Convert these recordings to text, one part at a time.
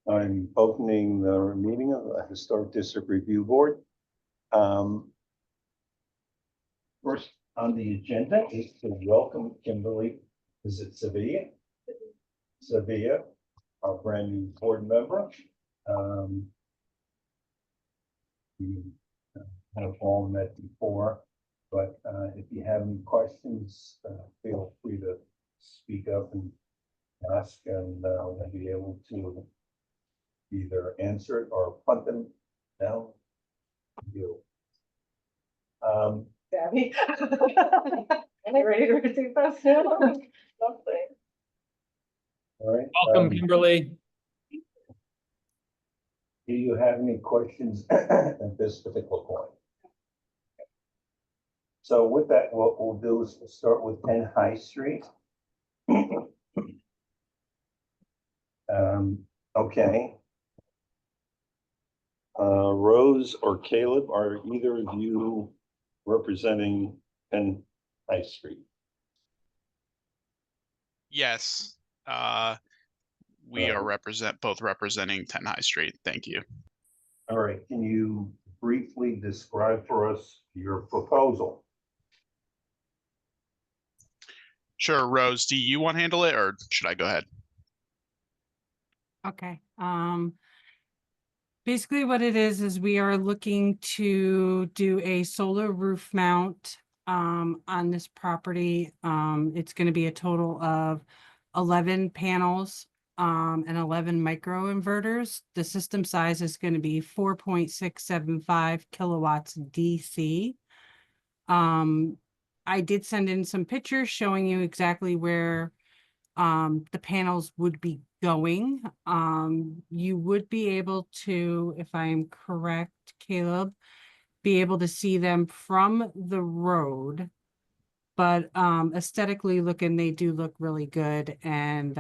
I'm opening the meeting of the Historic District Review Board. First on the agenda is to welcome Kimberly, is it Sevilla? Sevilla, our brand new board member. We have all met before, but if you have any questions, feel free to speak up and ask, and we'll be able to either answer it or punt them down to you. Gabby. Am I ready to receive this now? Lovely. All right. Welcome, Kimberly. Do you have any questions at this particular point? So with that, what we'll do is we'll start with 10 High Street. Okay. Rose or Caleb, are either of you representing 10 High Street? Yes, we are both representing 10 High Street. Thank you. All right, can you briefly describe for us your proposal? Sure, Rose, do you want to handle it or should I go ahead? Okay, basically what it is we are looking to do a solar roof mount on this property. It's going to be a total of 11 panels and 11 micro inverters. The system size is going to be 4.675 kilowatts DC. I did send in some pictures showing you exactly where the panels would be going. You would be able to, if I'm correct, Caleb, be able to see them from the road, but aesthetically looking, they do look really good. And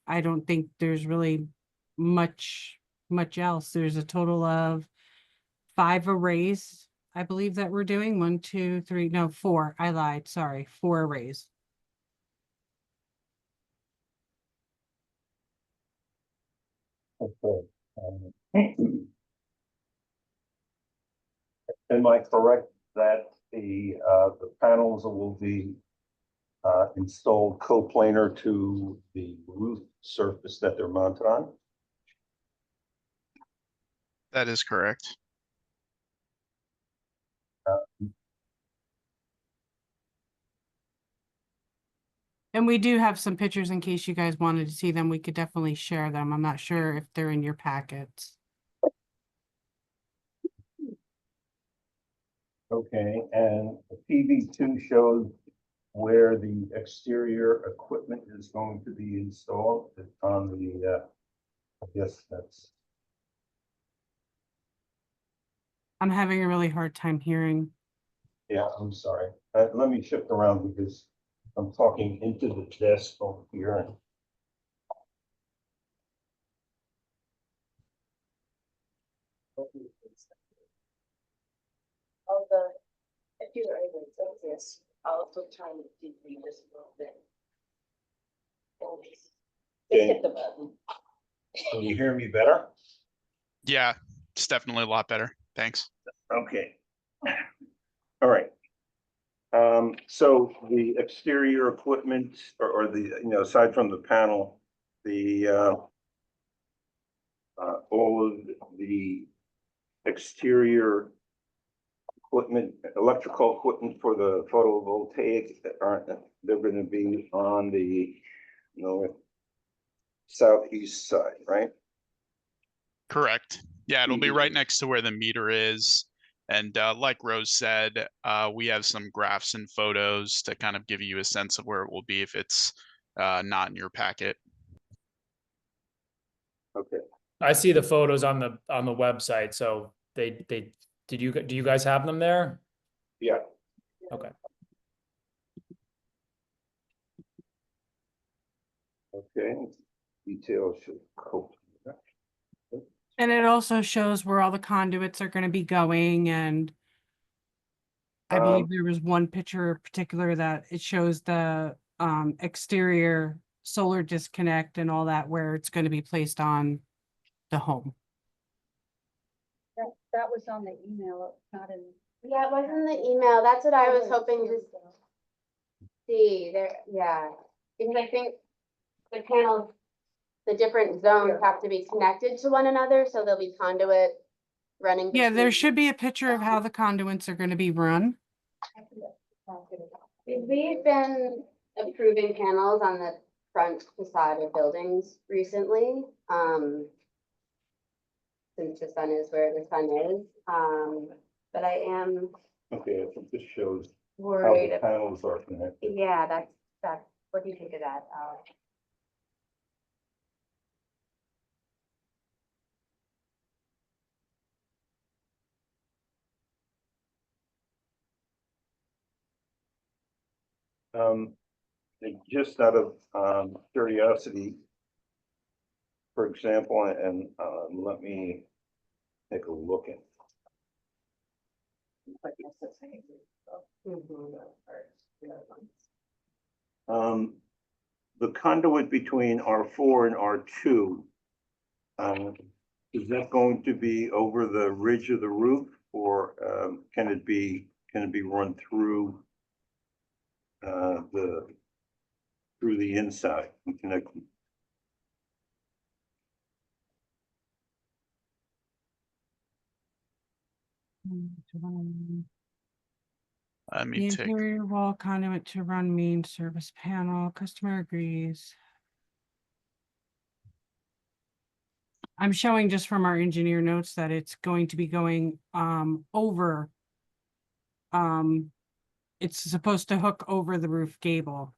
I don't think there's really much else. There's a total of 5 arrays, I believe, that we're doing. 1, 2, 3, no, 4. I lied. Sorry, 4 arrays. Okay. Am I correct that the panels will be installed coplanar to the roof surface that they're mounted on? That is correct. And we do have some pictures in case you guys wanted to see them. We could definitely share them. I'm not sure if they're in your packets. Okay, and the PV2 shows where the exterior equipment is going to be installed on the, I guess that's. I'm having a really hard time hearing. Yeah, I'm sorry. Let me shift around because I'm talking into the desk over here. All the, if you are able to this, I'll also try to deeply just a little bit. Just hit the button. Can you hear me better? Yeah, it's definitely a lot better. Thanks. Okay. All right. So the exterior equipment or the, aside from the panel, the all of the exterior equipment, electrical equipment for the photovoltaic they're going to be on the southeast side, right? Correct. Yeah, it'll be right next to where the meter is. And like Rose said, we have some graphs and photos to kind of give you a sense of where it will be if it's not in your packet. Okay. I see the photos on the website. So do you guys have them there? Yeah. Okay. Okay. Details should cope. And it also shows where all the conduits are going to be going. And I believe there was one picture in particular that it shows the exterior solar disconnect and all that, where it's going to be placed on the home. That was on the email, not in. Yeah, it wasn't the email. That's what I was hoping to see there. Yeah, because I think the panels, the different zones have to be connected to one another, so there'll be conduit running. Yeah, there between- should be a picture of how the conduits are going to be run. We've been approving panels on the front facade of buildings recently, since the sun is where the sun is, but I am Okay, I think this shows how worried. the panels are connected. Yeah, that's, what do you think of that? Just out of curiosity, for example, and let me take a look at. The conduit between R4 and R2, is that going to be over the ridge of the roof, or can it be run through the inside and connect? Let The me take, interior wall conduit to run main service panel, customer agrees. I'm showing just from our engineer notes that it's going to be going over. It's supposed to hook over the roof gable.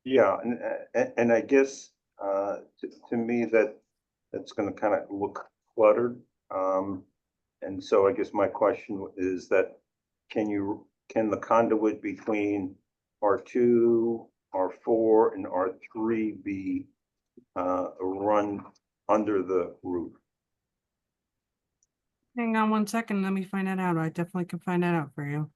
Yeah, and I guess to me that's gonna kind of look cluttered. And so I guess my question is that can the conduit between R2, R4, and R3 be run under the roof? Hang on one second, let me find that out. I definitely can find that out for you.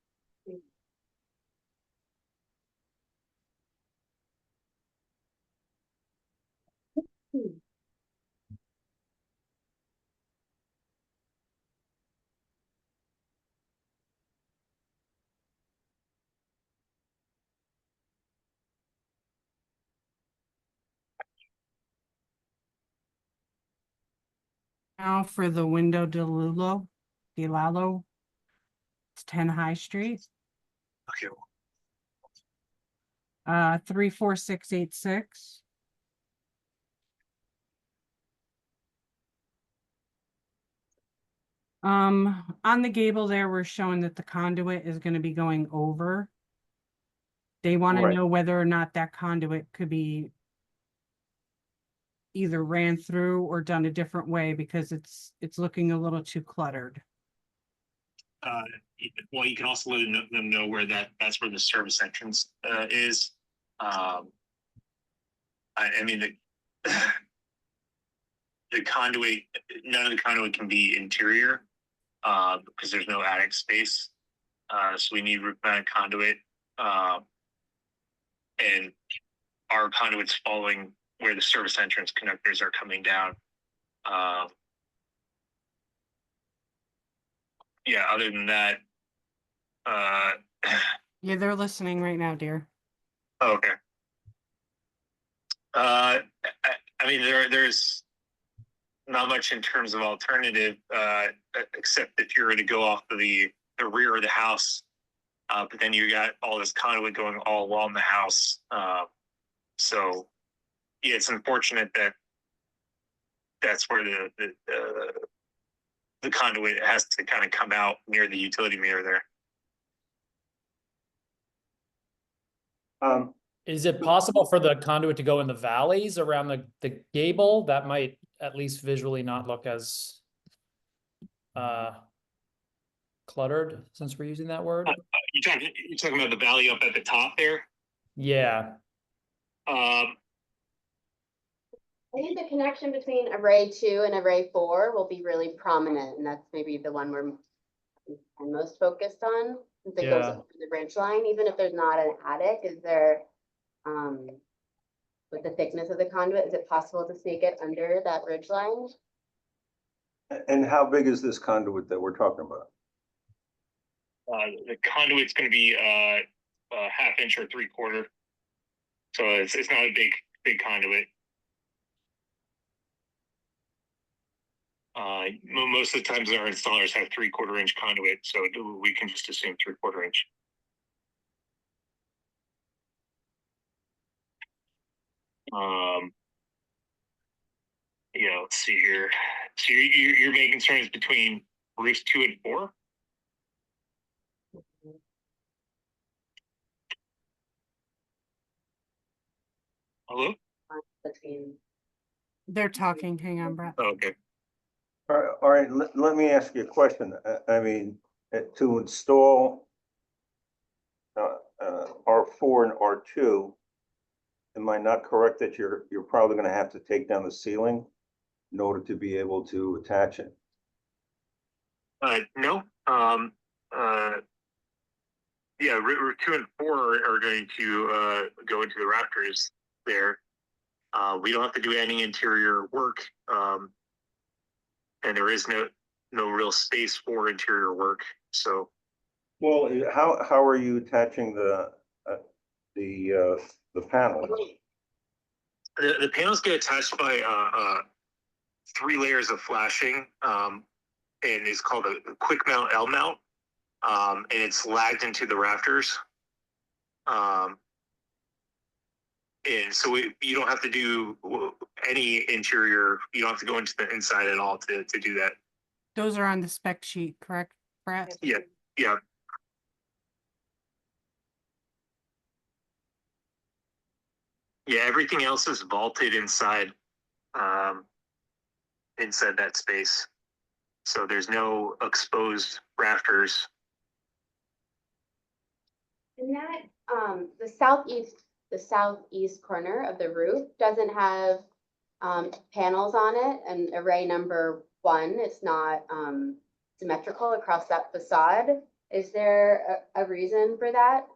Now for the window DeLalo, it's 10 High Street. Okay. 34686. On the gable there, we're showing that the conduit is gonna be going over. They wanna Right. know whether or not that conduit could be either ran through or done a different way, because it's looking a little too cluttered. Well, you can also let them know where that's where the service entrance is. I mean, the conduit, none of the conduit can be interior because there's no attic space. So we need roof mounted conduit. And our conduit's following where the service entrance connectors are coming down. Yeah, other than that, Yeah, they're listening right now, dear. okay. I mean, there's not much in terms of alternative, except if you're going to go off of the rear of the house, but then you got all this conduit going all along the house. So yeah, it's unfortunate that that's where the conduit has to kind of come out near the utility meter there. Is it possible for the conduit to go in the valleys around the gable? That might at least visually not look as cluttered, since we're using that word. You're talking about the valley up at the top there. Yeah, I think the connection between array 2 and array 4 will be really prominent, and that's maybe the one I'm most focused on. Since it goes Yeah. up to the branch line, even if there's not an attic, is there with the thickness of the conduit, is it possible to snake it under that ridge line? And how big is this conduit that we're talking about? The conduit's gonna be, a half inch or 3/4. So it's not a big conduit. Most of the times our installers have 3/4 inch conduit, so we can just assume 3/4 inch. Yeah, let's see here. So your main concern is between roofs 2 and 4? Hello? Between, They're talking, hang on, Brett. Oh, okay. All right, let me ask you a question. I mean, to install R4 and R2, am I not correct that you're probably gonna have to take down the ceiling in order to be able to attach it? No. Yeah, route 2 and 4 are going to go into the rafters there. We don't have to do any interior work, and there is no real space for interior work. So, Well, how are you attaching the panels? the panels get attached by 3 layers of flashing, and it's called a quick mount L mount, and it's lagged into the rafters. And so you don't have to do any interior. You don't have to go into the inside at all to do that. Those are on the spec sheet, correct, Brett? Yeah, yeah. Yeah, everything else is vaulted inside that space. So there's no exposed rafters. and that, the southeast corner of the roof doesn't have panels on it, and array number 1, it's not symmetrical across that facade. Is there a reason for that?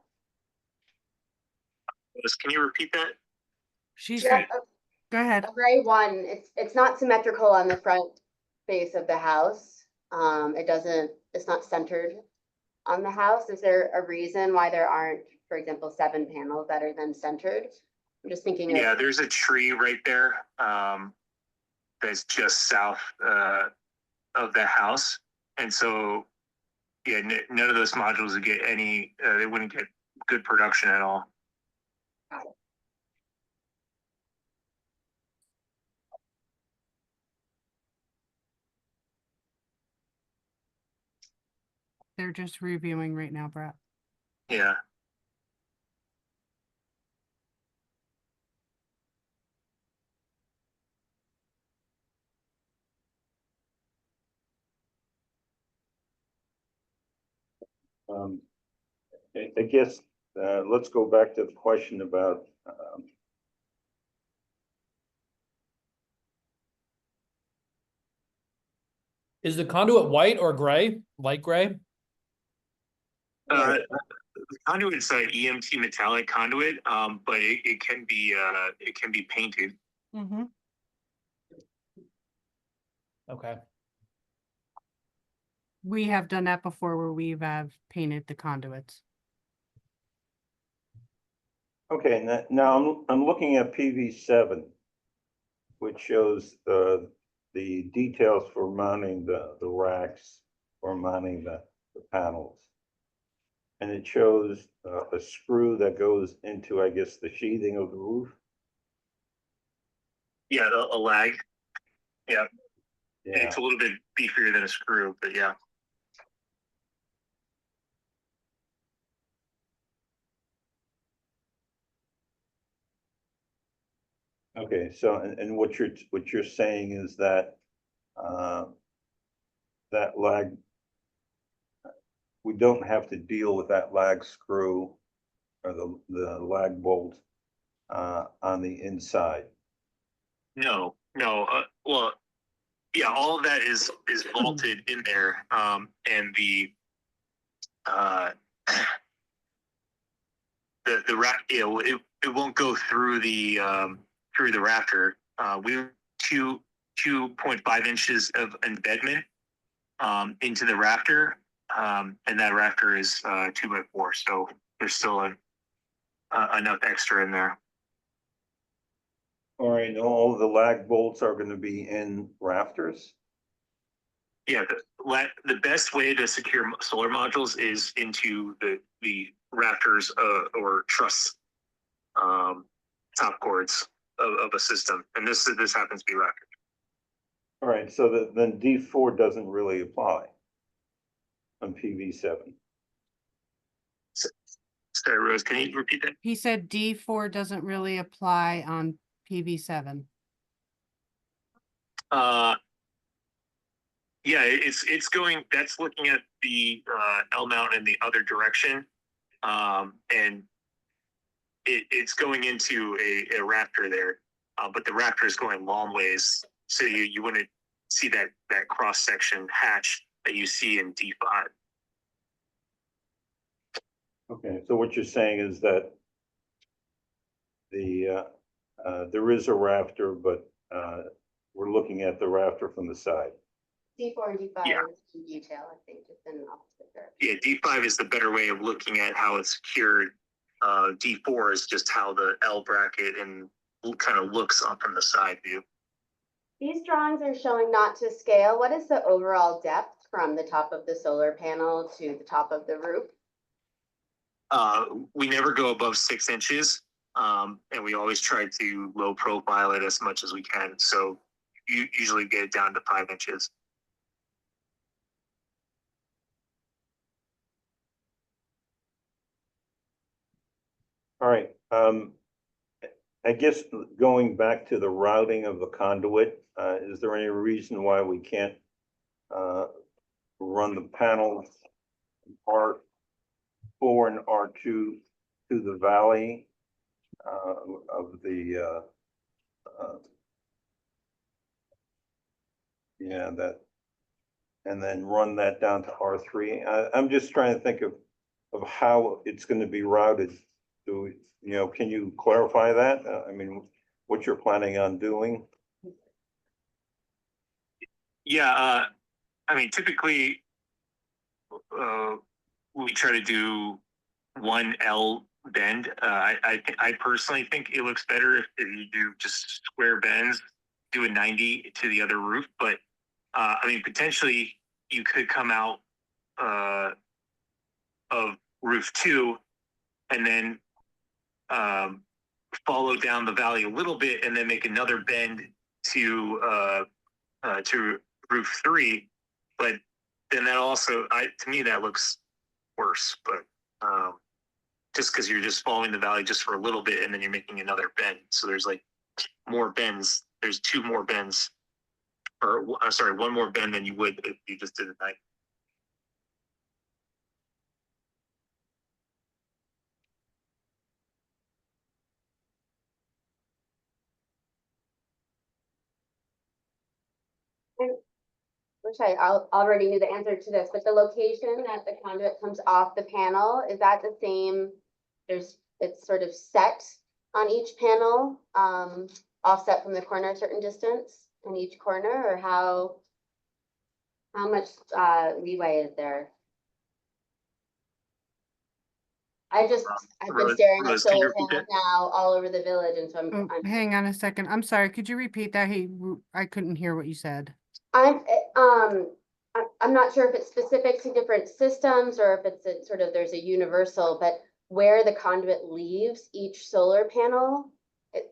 Can you repeat that? She's, Yeah, go ahead. array 1, it's not symmetrical on the front face of the house. It's not centered on the house. Is there a reason why there aren't, for example, 7 panels that are then centered? I'm just thinking of. Yeah, there's a tree right there that's just south of the house. And so, yeah, none of those modules would get any, they wouldn't get good production at all. They're just reviewing right now, Brett. Yeah. I guess, let's go back to the question about, Is the conduit white or gray? Light gray? The conduit is an EMT metallic conduit, but it can be painted. Mm-hmm. Okay. We have done that before where we've painted the conduits. okay, now I'm looking at PV7, which shows the details for mounting the racks or mounting the panels. And it shows a screw that goes into, I guess, the sheathing of the roof. Yeah, a lag. Yeah. Yeah, It's a little bit beefier than a screw, but yeah. okay, so, and what you're saying is that, that lag, we don't have to deal with that lag screw or the lag bolt, on the inside. No. Well, yeah, all of that is vaulted in there, and it won't go through the rafter. We 2.5 inches of embedment into the rafter, and that rafter is 2x4, so there's still enough extra in there. All right, all of the lag bolts are gonna be in rafters? Yeah, the best way to secure solar modules is into the rafters or truss top cords of a system, and this happens to be rafter. All right, so then D4 doesn't really apply on PV7. Sorry, Rose, can you repeat that? He said D4 doesn't really apply on PV7. Yeah, it's going. That's looking at the L mount in the other direction, and it's going into a rafter there, but the rafter is going long ways, so you wouldn't see that cross section hatch that you see in D5. Okay, so what you're saying is that there is a rafter, but we're looking at the rafter from the side. D4 and D5 Yeah. is in detail, I think, just in opposite direction. Yeah, D5 is the better way of looking at how it's secured. D4 is just how the L bracket and kind of looks up from the side view. These drawings are showing not to scale. What is the overall depth from the top of the solar panel to the top of the roof? We never go above 6 inches, and we always try to low profile it as much as we can. So you usually get it down to 5 inches. All right, I guess going back to the routing of the conduit, is there any reason why we can't run the panels R4 and R2 to the valley of the and then run that down to R3? I'm just trying to think of how it's going to be routed. Can you clarify that? I mean, what you're planning on doing? Yeah, I mean, typically, we try to do one L bend. I personally think it looks better if you do just square bends, do a 90 to the other roof. But I mean, potentially you could come out of roof 2 and then follow down the valley a little bit and then make another bend to roof 3. But then that also, to me, that looks worse. But just because you're just following the valley just for a little bit and then you're making another bend, so there's like more bends. There's 2 more bends, or sorry, 1 more bend than you would if you just did it night. Which I already knew the answer to this, but the location that the conduit comes off the panel, is that the same? It's sort of set on each panel, offset from the corner a certain distance in each corner, or how much leeway is there? I've been staring at Rose, can you solar repeat panels now all over the village, and so Oh, hang on a second. I'm sorry. Could you repeat that? I couldn't hear what you said. I'm not sure if it's specific to different systems or if it's sort of there's a universal, but where the conduit leaves each solar panel,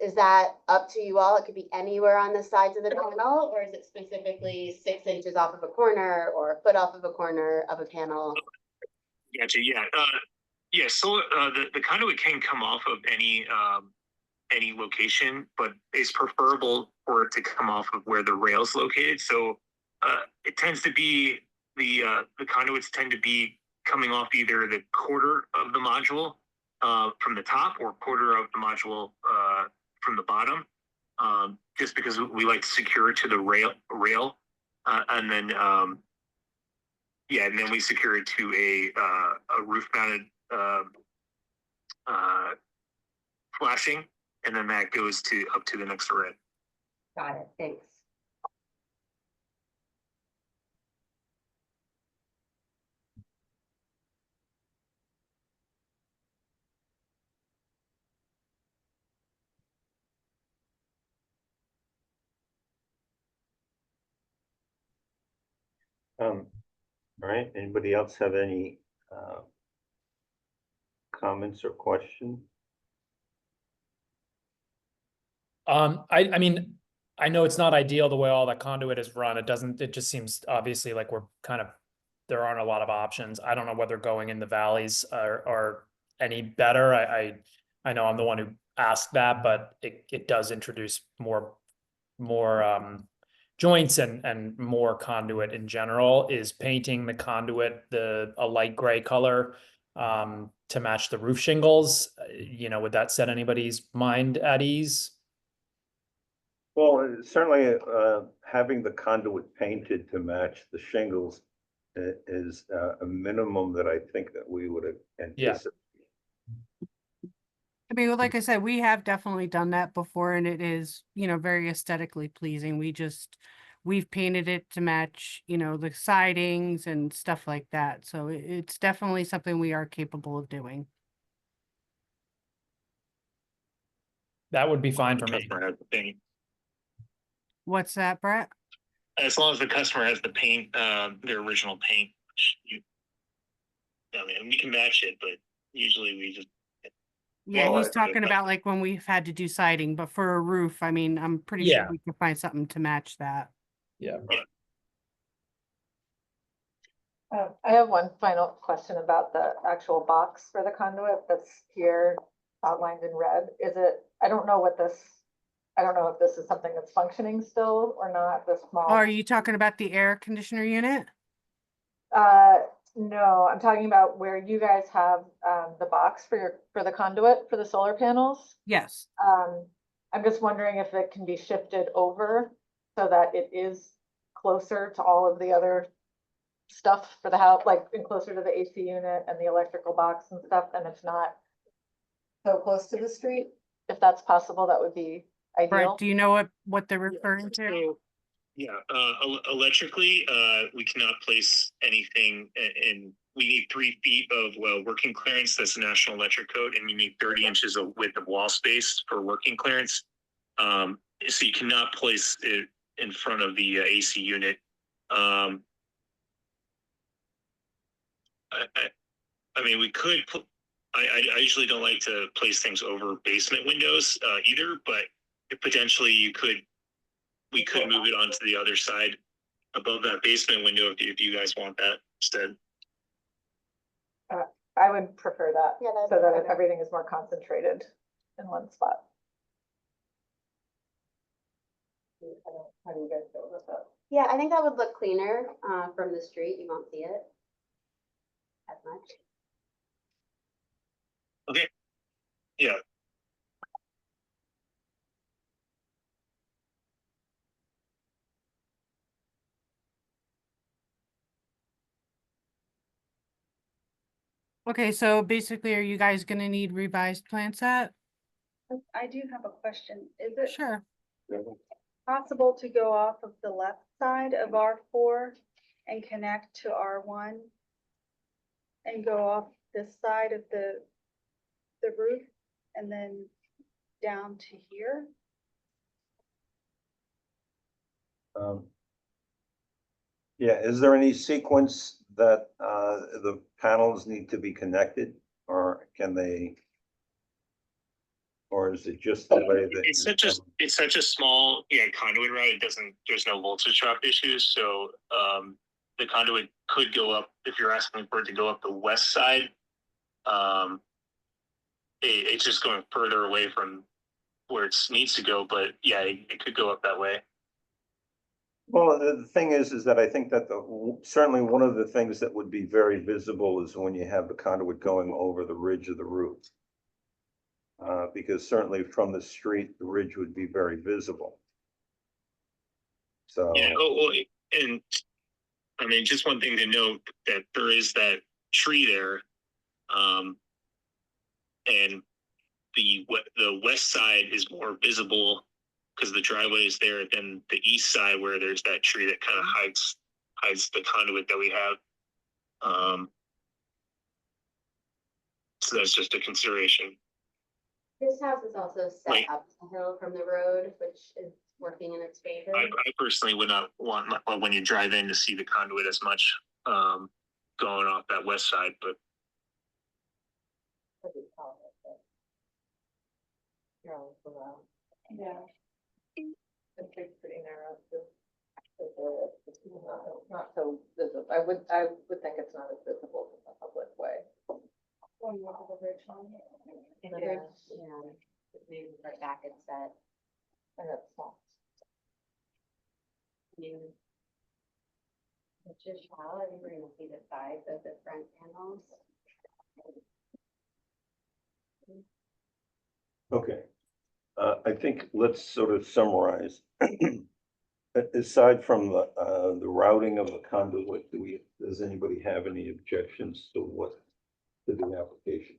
is that up to you all? It could be anywhere on the sides of the panel, or is it specifically 6 inches off of a corner or a foot off of a corner of a panel? Gotcha. Yeah. Yeah. So the conduit can come off of any location, but it's preferable for it to come off of where the rail's located. So it tends to be the conduits tend to be coming off either the quarter of the module from the top or quarter of the module from the bottom, just because we like to secure it to the rail, and then and then we secure it to a roof mounted flashing, and then that goes to up to the next array. Got it, thanks. All right, anybody else have any comments or questions? I mean, I know it's not ideal the way all that conduit is run. It just seems obviously like we're kind of, there aren't a lot of options. I don't know whether going in the valleys are any better. I know I'm the one who asked that, but it does introduce more joints and more conduit in general. Is painting the conduit a light gray color to match the roof shingles, would that set anybody's mind at ease? Well, certainly, having the conduit painted to match the shingles is a minimum that I think that we would anticipate. I mean, like I said, we have definitely done that before and it is, very aesthetically pleasing. We've painted it to match, the sidings and stuff like that. So it's definitely something we are capable of doing. That would be fine for me. Customer has the paint. What's that, Brett? As long as the customer has the paint, their original paint, I mean, we can match it, but usually we just. Yeah, Well, he's talking about like when we've had to do siding, but for a roof, I mean, I'm pretty Yeah. sure we can find something to match that. Yeah. I have one final question about the actual box for the conduit that's here outlined in red. I don't know if this is something that's functioning still or not, the small. Oh, are you talking about the air conditioner unit? No, I'm talking about where you guys have, the box for the conduit for the solar panels. Yes. I'm just wondering if it can be shifted over so that it is closer to all of the other stuff for the house, like closer to the AC unit and the electrical box and stuff, and it's not so close to the street. If that's possible, that would be ideal. Brett, do you know what they're referring to? So, yeah, electrically, we cannot place anything in, we need 3 feet of, working clearance. That's the National Electric Code, and you need 30 inches of width of wall space for working clearance. So you cannot place it in front of the AC unit. I mean, we could put, I usually don't like to place things over basement windows either, but potentially we could move it onto the other side above that basement window if you guys want that instead. I would prefer that, Yeah, that'd so be that better. everything is more concentrated in one spot. How do you guys feel about that? Yeah, I think that would look cleaner, from the street. You won't see it as much. Okay. Yeah. Okay, so basically, are you guys gonna need revised plan set? I do have a question. Is it Sure. possible to go off of the left side of R4 and connect to R1? And go off this side of the roof and then down to here? Yeah, is there any sequence that the panels need to be connected, or can they? Or is it just the way that? It's such a small conduit route. There's no voltage drop issues. So the conduit could go up if you're asking for it to go up the west side. It's just going further away from where it needs to go, but yeah, it could go up that way. Well, the thing is that I think that certainly one of the things that would be very visible is when you have the conduit going over the ridge of the roof. Because certainly from the street, the ridge would be very visible. So. Yeah, and I mean, just one thing to note that there is that tree there. and the west side is more visible because the driveway is there than the east side where there's that tree that kind of hides the conduit that we have. So that's just a consideration. This house is also set Right. up the hill from the road, which is working in its favor. I personally would not want when you drive in to see the conduit as much going off that west side, but What do you call it, but you're always below. Yeah. It's pretty narrow too. It's not so visible. I would think it's not as visible in the public way. Going over the bridge line. The Yeah. bridge, yeah, maybe right back it's set. And it's small. Which is shallow, we're gonna see the sides of the front panels. Okay. I think let's sort of summarize. Aside from the routing of the conduit, does anybody have any objections to to the application?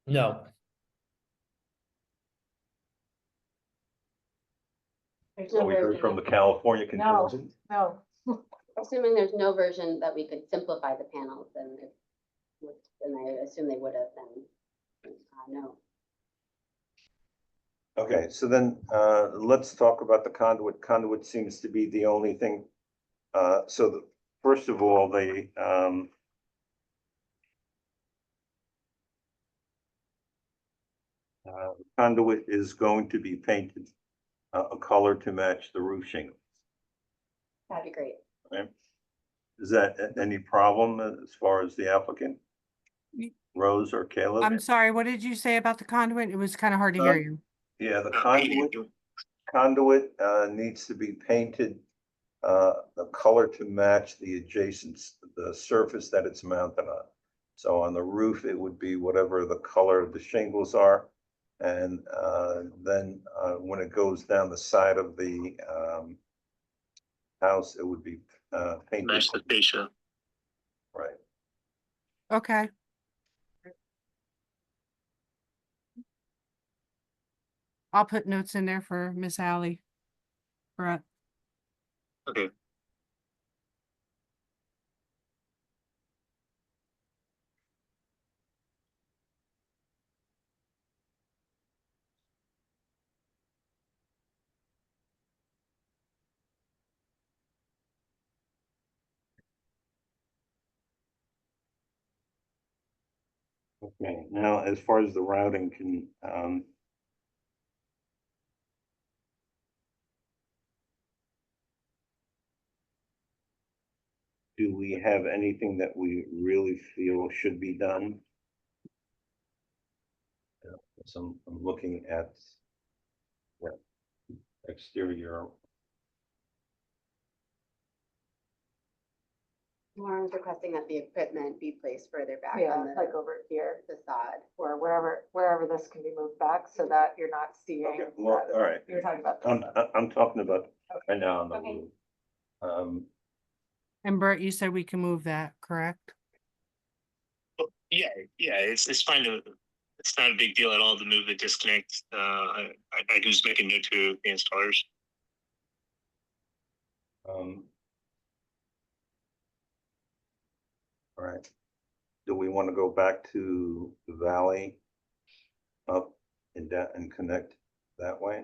No, There's no We heard from the version, California No. contingent. No, assuming there's no version that we could simplify the panels, then then I assume they would have been, no. Okay, so then let's talk about the conduit. Conduit seems to be the only thing. First of all, the conduit is going to be painted a color to match the roof shingle. That'd be great. Right? Is that any problem as far as the applicant? Rose or Caleb? I'm sorry, what did you say about the conduit? It was kind of hard to hear you. Yeah, the conduit needs to be painted the color to match the the surface that it's mounted on. So on the roof, it would be whatever the color of the shingles are. And then when it goes down the side of the house, it would be painted. match the fascia. Right. Okay, I'll put notes in there for Miss Ally. Brett. Okay. Okay, now as far as the routing can, do we have anything that we really feel should be done? So I'm looking at what exterior. Lauren's requesting that the equipment be placed further back yeah, on like the over here facade. or wherever this can be moved back so that you're not seeing. Okay, well, all right. You're talking about. this stuff. I'm talking about right now on the Okay. roof. And Bert, you said we can move that, correct? Yeah, it's fine to, it's not a big deal at all to move the disconnect. I can just make a note to the installers. All right. Do we want to go back to the valley up and down and connect that way?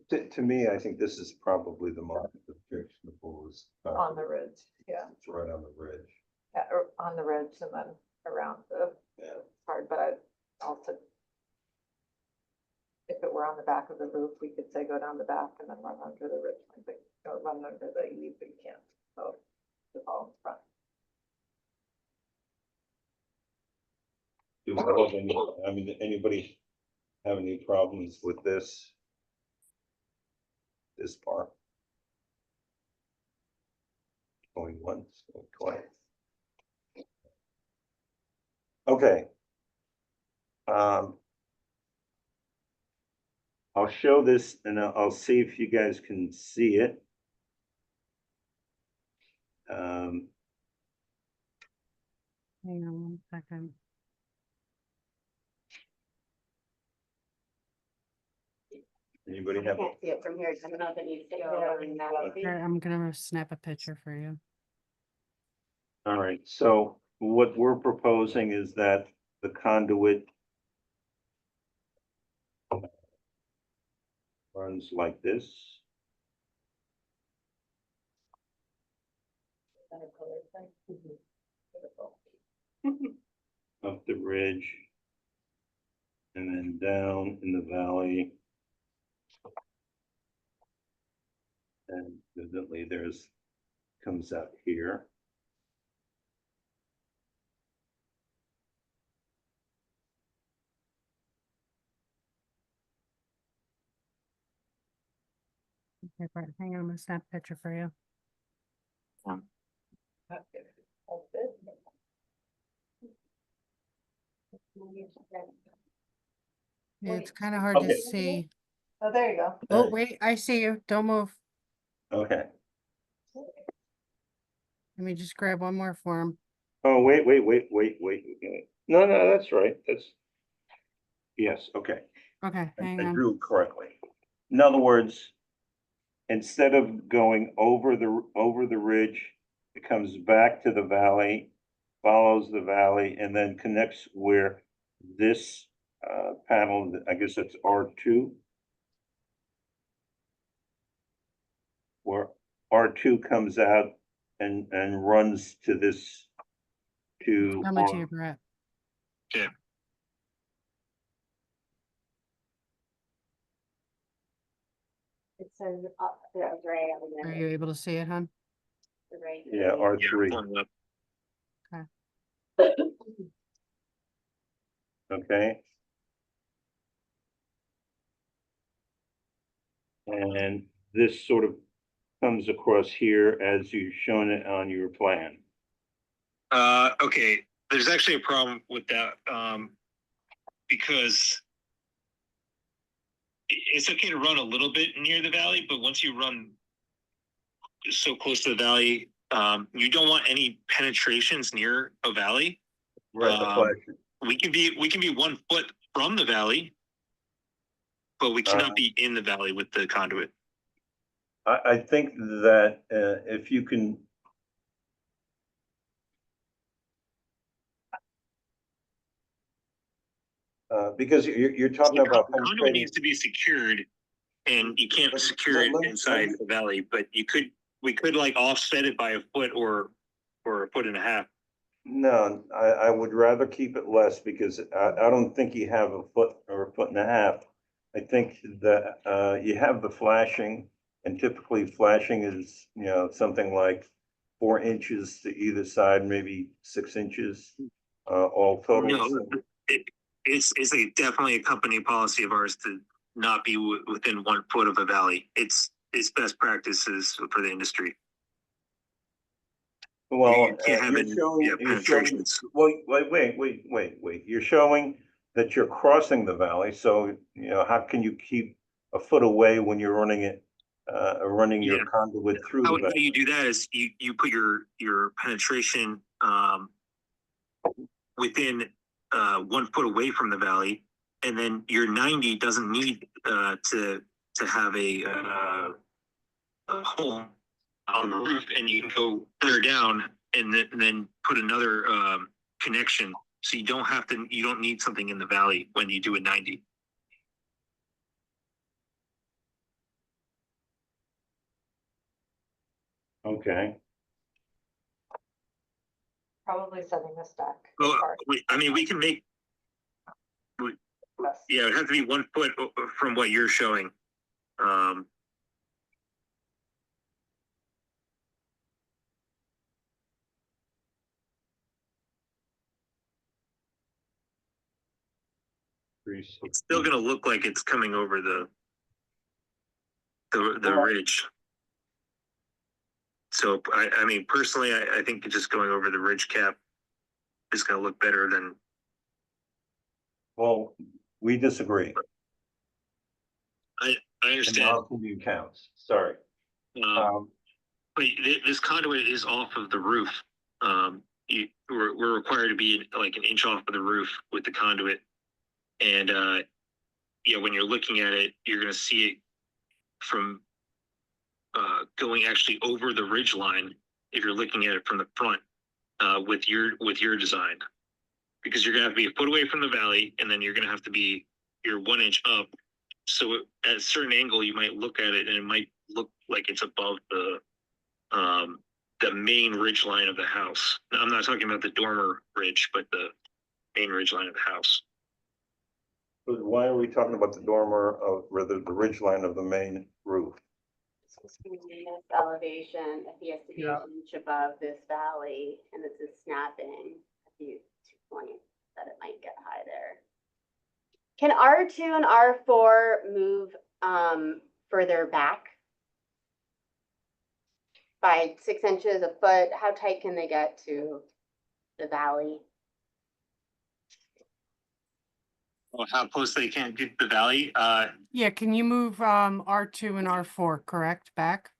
To me, I think this is probably the most objectionable is On the ridge, yeah, it's right on the ridge. yeah, or on the ridge and then around the, Yeah. it's hard, but I also. If it were on the back of the roof, we could say go down the back and then run under the ridge, line, but or run under the eave, but you can't, so it's all in front. Do we have any, I mean, anybody have any problems with this? This part? Going once, going twice. Okay. I'll show this and I'll see if you guys can see it. Hang on 1 second. Anybody I have? can't see it from here. I don't know if it needs to go on that. Here, I'm gonna snap a picture for you. All right, so what we're proposing is that the conduit runs like this. Up the ridge. And then down in the valley. And evidently there's, comes out here. Okay, Brett, hang on, I'm gonna snap a picture for you. Yeah, it's kind of hard to Okay. see. Oh, there you go. Oh, wait, I see you. Don't move. Okay. Let me just grab one more for him. Oh, wait. No, that's right. That's. Yes, okay. Okay, hang I on. drew correctly. In other words, instead of going over the ridge, it comes back to the valley, follows the valley, and then connects where this panel, I guess it's R2. Where R2 comes out and runs to this to Coming to you, Brett. It says up the gray on Are the you able to see it, hon? right. yeah, R3. pulling up. Okay. And this sort of comes across here as you've shown it on your plan. Okay, there's actually a problem with that, because it's okay to run a little bit near the valley, but once you run so close to the valley, you don't want any penetrations near a valley. Right, the flashing. We can be 1 foot from the valley, but we cannot be in the valley with the conduit. I think that if you can. Because you're talking about The conduit penetrating. needs to be secured, and you can't secure it inside the valley, but we could like offset it by a foot or a foot and a half. No, I would rather keep it less because I don't think you have a foot or a foot and a half. I think that you have the flashing, and typically flashing is, you know, something like 4 inches to either side, maybe 6 inches, all total. No, it's definitely a company policy of ours to not be within 1 foot of a valley. It's best practices for the industry. Well, You can't have you're any, showing, yeah, you're showing, penetrations. wait. You're showing that you're crossing the valley, so, you know, how can you keep a foot away when you're running it, running your Yeah. conduit through How the valley? you do that is you put your penetration within 1 foot away from the valley, and then your 90 doesn't need to have a hole on the roof, and you can go further down and then put another connection, so you don't need something in the valley when you do a 90. Okay, Probably setting the stack. Well, apart. we can make. Yes. Yeah, it would have to be 1 foot from what you're showing. It's still gonna look like it's coming over the ridge. So I mean, personally, I think just going over the ridge cap is gonna look better than. well, we disagree. I and understand. non-new counts, sorry. Um, But this conduit is off of the roof. We're required to be like an inch off of the roof with the conduit. And yeah, when you're looking at it, you're gonna see it from going actually over the ridge line if you're looking at it from the front with your design. Because you're gonna have to be a foot away from the valley, and then you're gonna have to be you're 1 inch up. So at a certain angle, you might look at it and it might look like it's above the main ridge line of the house. Now, I'm not talking about the dormer ridge, but the main ridge line of the house. but why are we talking about the dormer of, rather the ridge line of the main roof? This elevation, if he has to be an inch above this valley, and this is snapping a few 2 points, that it might get high there. Can R2 and R4 move further back? By 6 inches, a foot? How tight can they get to the valley? Well, how close they can get to the valley? Yeah, can you move R2 and R4, correct, back?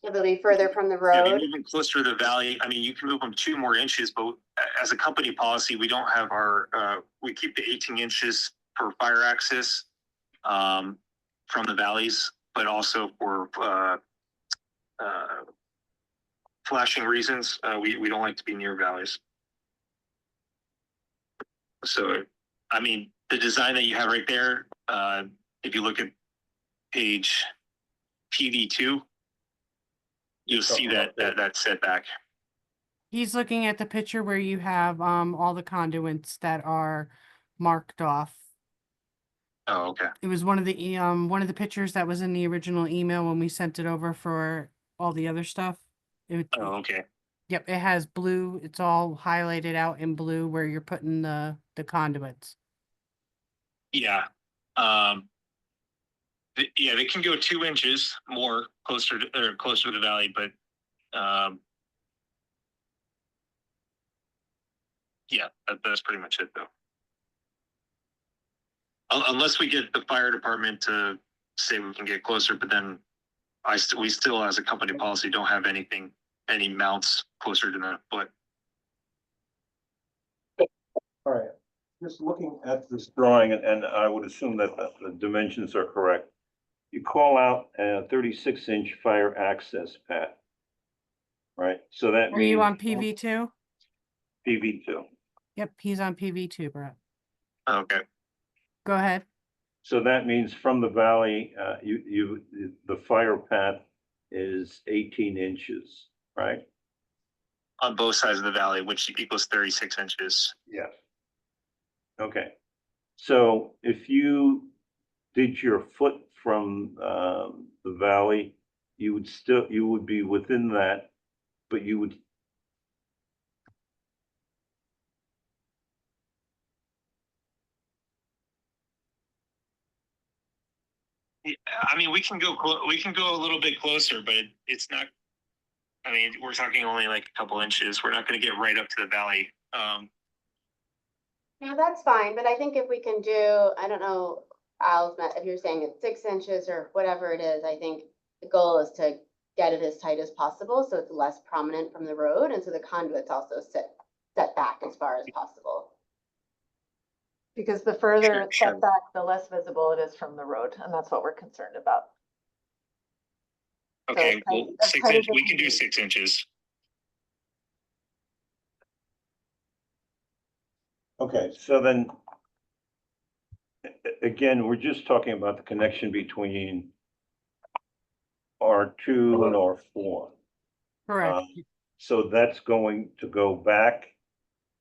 It'll be further from the Yeah, road? moving closer to the valley. I mean, you can move them 2 more inches, but as a company policy, we don't have our, we keep the 18 inches for fire access from the valleys, but also for flashing reasons. We don't like to be near valleys. So, I mean, the design that you have right there, if you look at page PV2, you'll see that setback. He's looking at the picture where you have all the conduits that are marked off. Oh, okay. It was one of the pictures that was in the original email when we sent it over for all the other stuff. Oh, okay. Yep, it has blue. It's all highlighted out in blue where you're putting the conduits. Yeah. Yeah, they can go 2 inches more closer to the valley, but yeah, that's pretty much it though. Unless we get the fire department to say we can get closer, but then we still as a company policy don't have any mounts closer to that foot. All right, just looking at this drawing, and I would assume that the dimensions are correct. You call out a 36-inch fire access pad. Right, so that Are you means on PV2? PV2. Yep, he's on PV2, Brett. Okay. Go ahead. So that means from the valley, the fire path is 18 inches, right? On both sides of the valley, which equals 36 inches. Yes. Okay, so if you did your foot from the valley, you would be within that, but you would. Yeah, I mean, we can go a little bit closer, but it's not. I mean, we're talking only like a couple inches. We're not going to get right up to the valley. Yeah, that's fine, but I think if we can do, I don't know, Al's, if you're saying it's 6 inches or whatever it is, I think the goal is to get it as tight as possible, so it's less prominent from the road, and so the conduits also set back as far as possible. Because the further Sure, it's sure. set back, the less visible it is from the road, and that's what we're concerned about. Okay, as well, tight- as 6 tight as inches. it We can can do be. 6 inches. Okay, so then, again, we're just talking about the connection between R2 and R4. Correct. So that's going to go back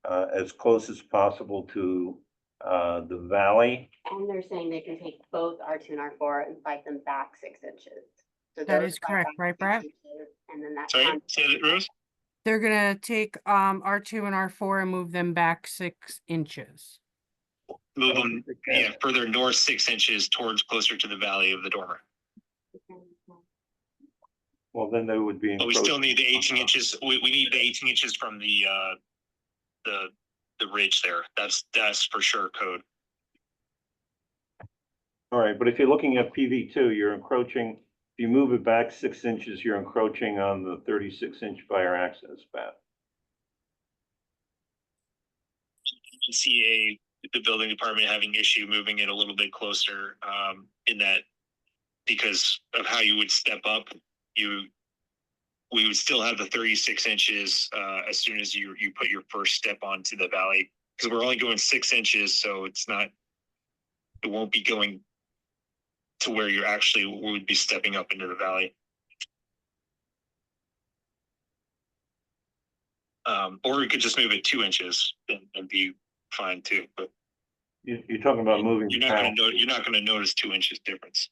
as close as possible to the valley. And they're saying they can take both R2 and R4 and fight them back 6 inches. So That those is fight correct, back right, 6 Brett? inches, and then that. Sorry, conduit- say that, Rose. They're gonna take R2 and R4 and move them back 6 inches. Move them, yeah, further north 6 inches towards closer to the valley of the dormer. Well, then they would be. But we still encroaching need the 18 on- inches. We need the 18 inches from the ridge there. That's for sure code. All right, but if you're looking at PV2, you're encroaching, if you move it back 6 inches, you're encroaching on the 36-inch fire access path. See the building department having issue moving it a little bit closer, in that, because of how you would step up, we would still have the 36 inches, as soon as you put your first step onto the valley, because we're only going 6 inches, so it won't be going to where you actually would be stepping up into the valley. Or we could just move it 2 inches and be fine too, but You're talking about moving. you're not gonna notice 2 inches difference.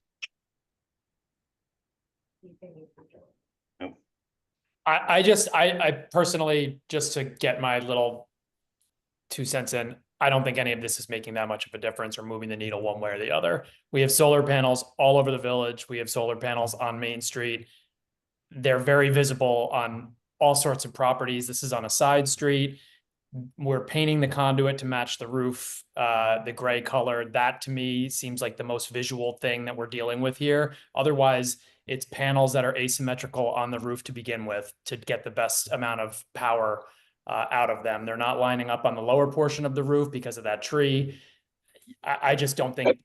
I personally, just to get my little 2 cents in, I don't think any of this is making that much of a difference or moving the needle one way or the other. We have solar panels all over the village. We have solar panels on Main Street. They're very visible on all sorts of properties. This is on a side street. We're painting the conduit to match the roof, the gray color. That to me seems like the most visual thing that we're dealing with here. Otherwise, it's panels that are asymmetrical on the roof to begin with to get the best amount of power out of them. They're not lining up on the lower portion of the roof because of that tree. I just don't think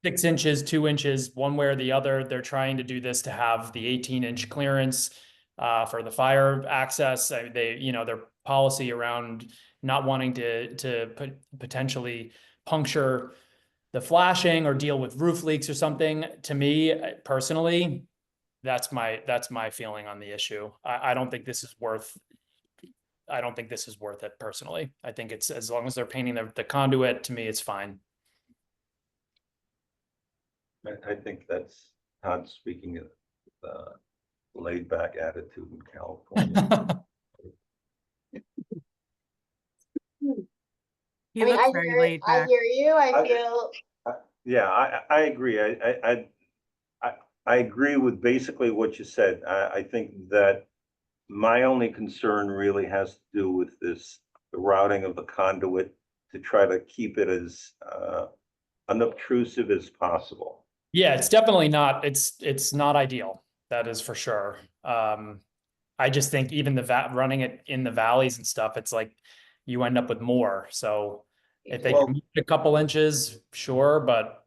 6 inches, 2 inches, one way or the other. They're trying to do this to have the 18-inch clearance for the fire access. Their policy around not wanting to potentially puncture the flashing or deal with roof leaks or something. To me personally, that's my feeling on the issue. I don't think this is worth. I don't think this is worth it personally. I think it's, as long as they're painting the conduit, to me, it's fine. I think that's Todd speaking of the laid back attitude in California. He I mean, looks very laid I back. hear you, I I- feel, Yeah, I agree. I agree with basically what you said. I think that my only concern really has to do with this, the routing of the conduit to try to keep it as unobtrusive as possible. Yeah, it's definitely not, it's not ideal. That is for sure. I just think even running it in the valleys and stuff, it's like you end up with more. So if they Well- can move it a couple inches, sure, but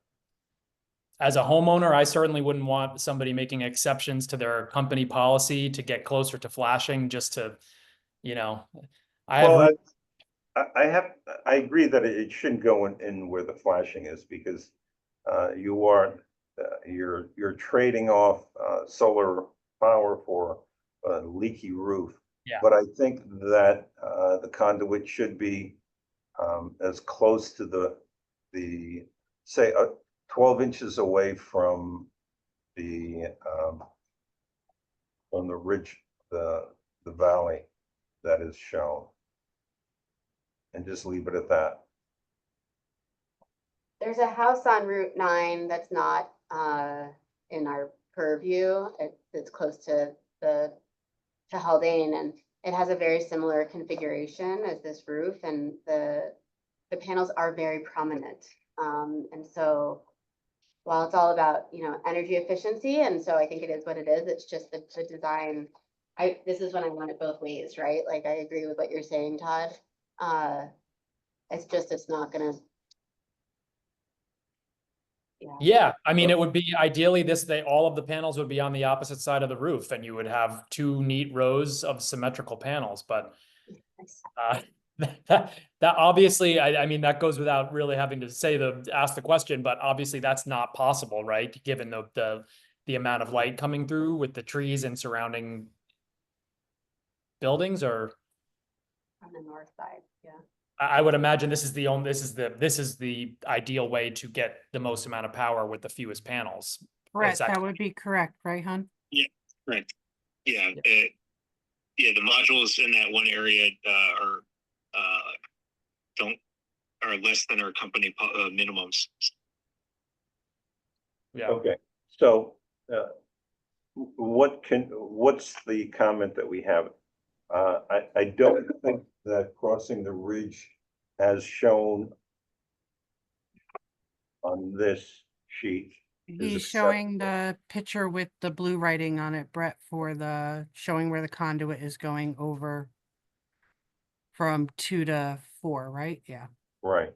as a homeowner, I certainly wouldn't want somebody making exceptions to their company policy to get closer to flashing just to, I have. Well, I agree that it shouldn't go in where the flashing is, because you're trading off solar power for a leaky roof. Yeah. But I think that the conduit should be as close to the say 12 inches away from the ridge, the valley that is shown, and just leave it at that. there's a house on Route 9 that's not in our purview. It's close to Haldane, and it has a very similar configuration as this roof, and the panels are very prominent. And so while it's all about, energy efficiency, and so I think it is what it is, it's just the design. This is when I want it both ways, right? Like, I agree with what you're saying, Todd. It's not gonna. Yeah, I mean, it would be ideally all of the panels would be on the opposite side of the roof and you would have 2 neat rows of symmetrical panels, but that obviously, I mean, that goes without really having to ask the question, but obviously that's not possible, right? Given the amount of light coming through with the trees and surrounding buildings, or On the north side, yeah. I would imagine this is the ideal way to get the most amount of power with the fewest panels. Brett, Exactly. that would be correct, right, hon? Right. Yeah, the modules in that one area are less than our company minimums. Yeah. Okay, so what's the comment that we have? I don't think that crossing the ridge as shown on this sheet. He's showing the picture with the blue writing on it, Brett, for the, showing where the conduit is going over from 2 to 4, right? Yeah. Right.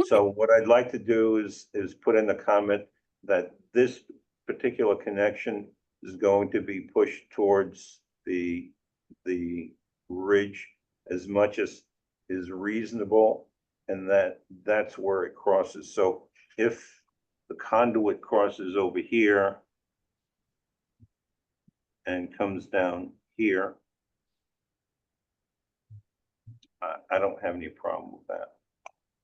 So what I'd like to do is put in the comment that this particular connection is going to be pushed towards the ridge as much as is reasonable, and that's where it crosses. So if the conduit crosses over here and comes down here, I don't have any problem with that.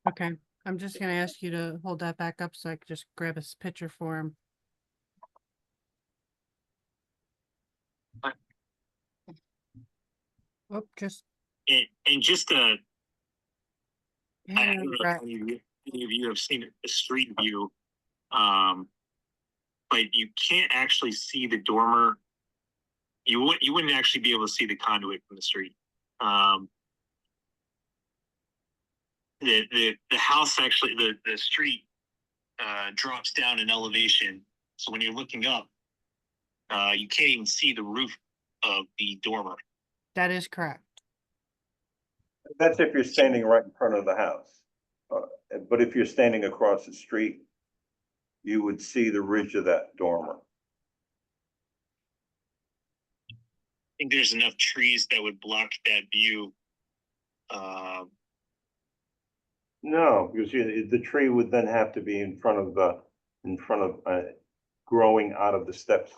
Okay. I'm just gonna ask you to hold that back up so I can just grab a picture for him. Oh, just And just I hang don't on, know Brett. if any of you have seen a street view, but you can't actually see the dormer. You wouldn't actually be able to see the conduit from the street. The house actually, the street drops down in elevation, so when you're looking up, you can't even see the roof of the dormer. That is correct. That's if you're standing right in front of the house. But if you're standing across the street, you would see the ridge of that dormer. I think there's enough trees that would block that view. No, because the tree would then have to be in front of growing out of the steps.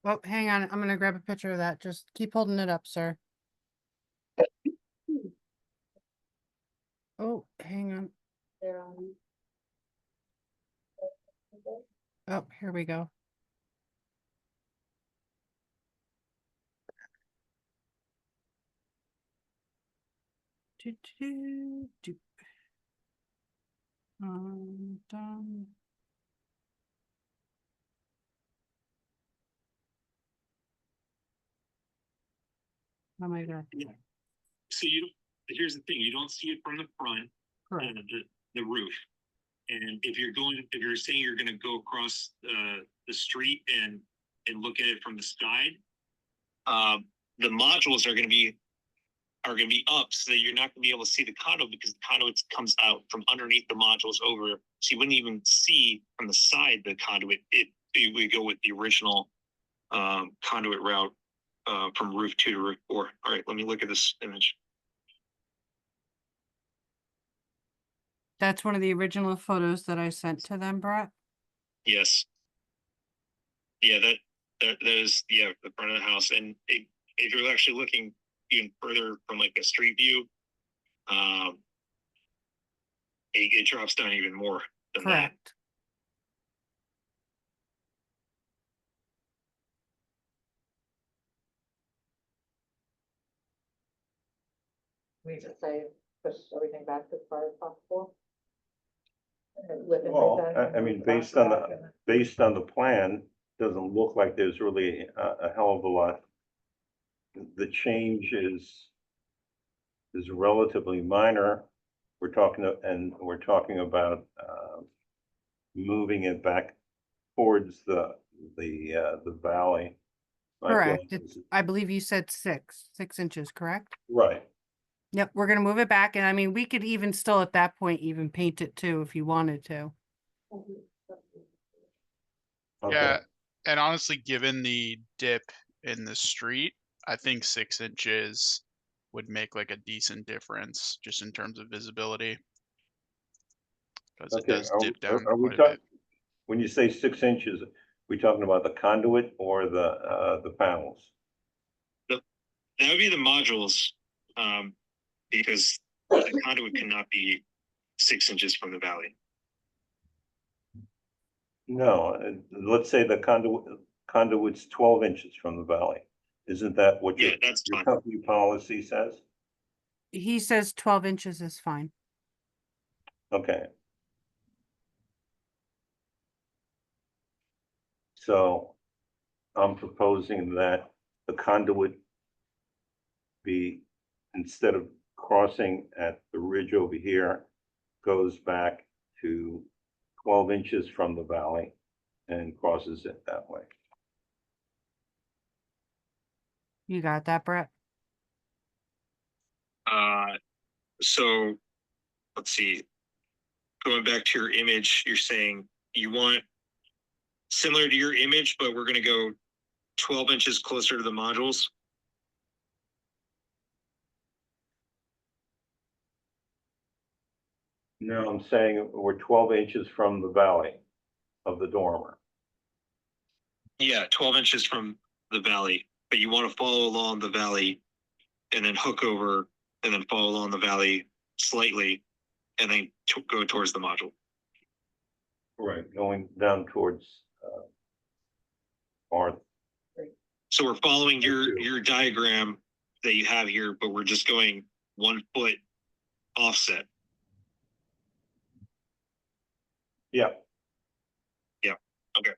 Oh, hang on. I'm gonna grab a picture of that. Just keep holding it up, sir. Oh, hang on. Oh, here we go. Do. Done. Oh my God. So here's the thing, you don't see it from the front, Correct. the roof. And if you're saying you're gonna go across the street and look at it from the side, the modules are gonna be up so that you're not gonna be able to see the conduit, because the conduit comes out from underneath the modules over, so you wouldn't even see from the side the conduit. It would go with the original conduit route from roof 2 to roof 4. All right, let me look at this image. That's one of the original photos that I sent to them, Brett. Yes. Yeah, that is, yeah, the front of the house. And if you're actually looking even further from like a street view, it drops down even more than that. Correct. We just say, push everything back as far as possible. And lift Well, everything I mean, and based back on and then- the plan, doesn't look like there's really a hell of a lot. The change is relatively minor. We're talking about moving it back towards the valley. I feel Correct. like It's, I believe you said 6 inches, correct? right. Yep, we're gonna move it back, and I mean, we could even still at that point even paint it too if you wanted to. Okay. Yeah, and honestly, given the dip in the street, I think 6 inches would make like a decent difference just in terms of visibility. Because it Okay, does dip down are we quite a talking, bit. when you say 6 inches, we talking about the conduit or the panels? That would be the modules, because the conduit cannot be 6 inches from the valley. No, let's say the conduit's 12 inches from the valley. Isn't that what Yeah, that's your fine. company policy says? He says 12 inches is fine. Okay. So I'm proposing that the conduit be, instead of crossing at the ridge over here, goes back to 12 inches from the valley and crosses it that way. You got that, Brett? So let's see. Going back to your image, you're saying you want similar to your image, but we're gonna go 12 inches closer to the modules. No, I'm saying we're 12 inches from the valley of the dormer. Yeah, 12 inches from the valley, but you want to follow along the valley and then hook over and then follow along the valley slightly and then go towards the module. Right. Going down towards, north. So we're following Thank you. your diagram that you have here, but we're just going 1 foot offset. Yeah. Yeah. Okay.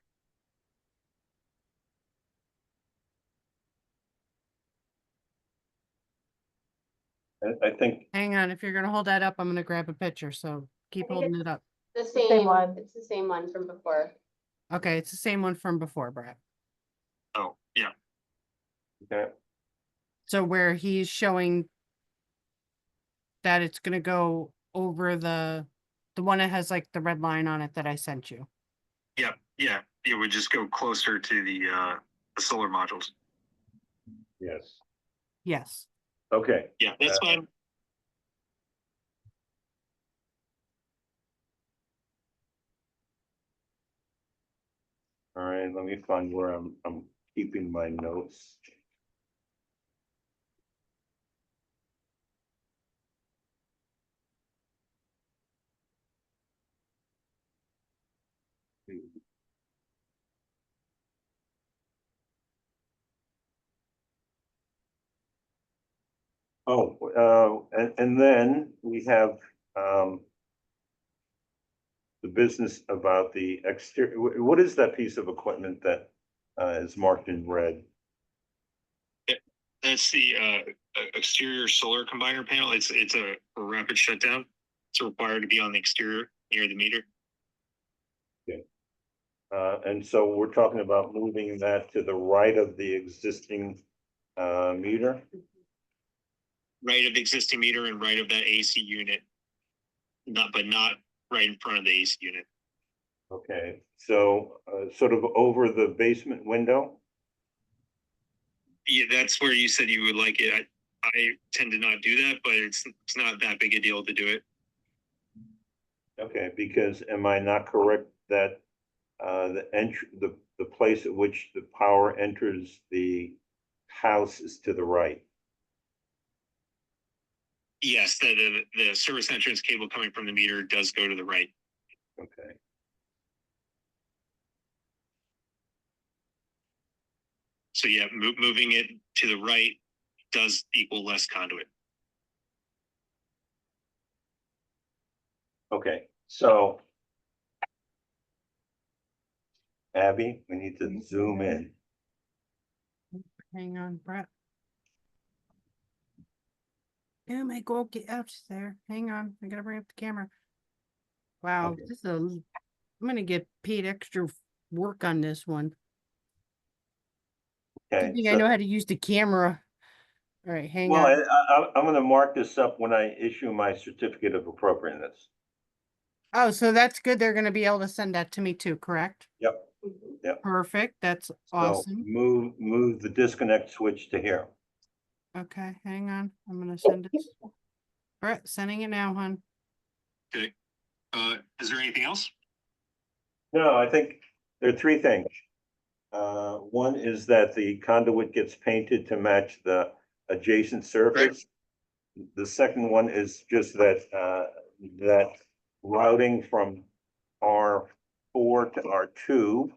I think, Hang on, if you're gonna hold that up, I'm gonna grab a picture, so keep think holding it's- it up. The same same one. It's the same one from before. Okay, it's the same one from before, Brett. Oh, yeah. okay, So where he's showing that it's gonna go over the one that has like the red line on it that I sent you. Yeah. Yeah. It would just go closer to the solar modules. yes. Yes. Okay, Yeah, that's fine. all right, let me find where I'm keeping my notes. Oh, and then we have, the business about the exterior, what is that piece of equipment that, is marked in red? That's the exterior solar combiner panel. It's a rapid shutdown. It's required to be on the exterior near the meter. And so we're talking about moving that to the right of the existing, meter? Right of the existing meter and right of that AC unit. Not right in front of the AC unit. Okay, so, sort of over the basement window? Yeah, that's where you said you would like it. I tend to not do that, but it's not that big a deal to do it. Okay, because am I not correct that, the place at which the power enters the house is to the right? Yes, the service entrance cable coming from the meter does go to the right. Okay, So yeah, moving it to the right does equal less conduit. okay, so Abby, we need to zoom in. Hang on, Brett. Oh my God, get out there. Hang on, I gotta bring up the camera. Wow, Okay. this is I'm gonna get paid extra work on this one. Okay, Good thing I know how to use the camera. All right, hang well, on. I'm gonna mark this up when I issue my certificate of appropriateness. Oh, so that's good. They're gonna be able to send that to me too, correct? Yep. Perfect. That's So awesome. move the disconnect switch to here. Okay, hang on. I'm gonna send it. Brett, sending it now, hon. Okay. Is there anything else? No, I think there are three things. One is that the conduit gets painted to match the adjacent surface. The second one is just that, that routing from R4 to R2.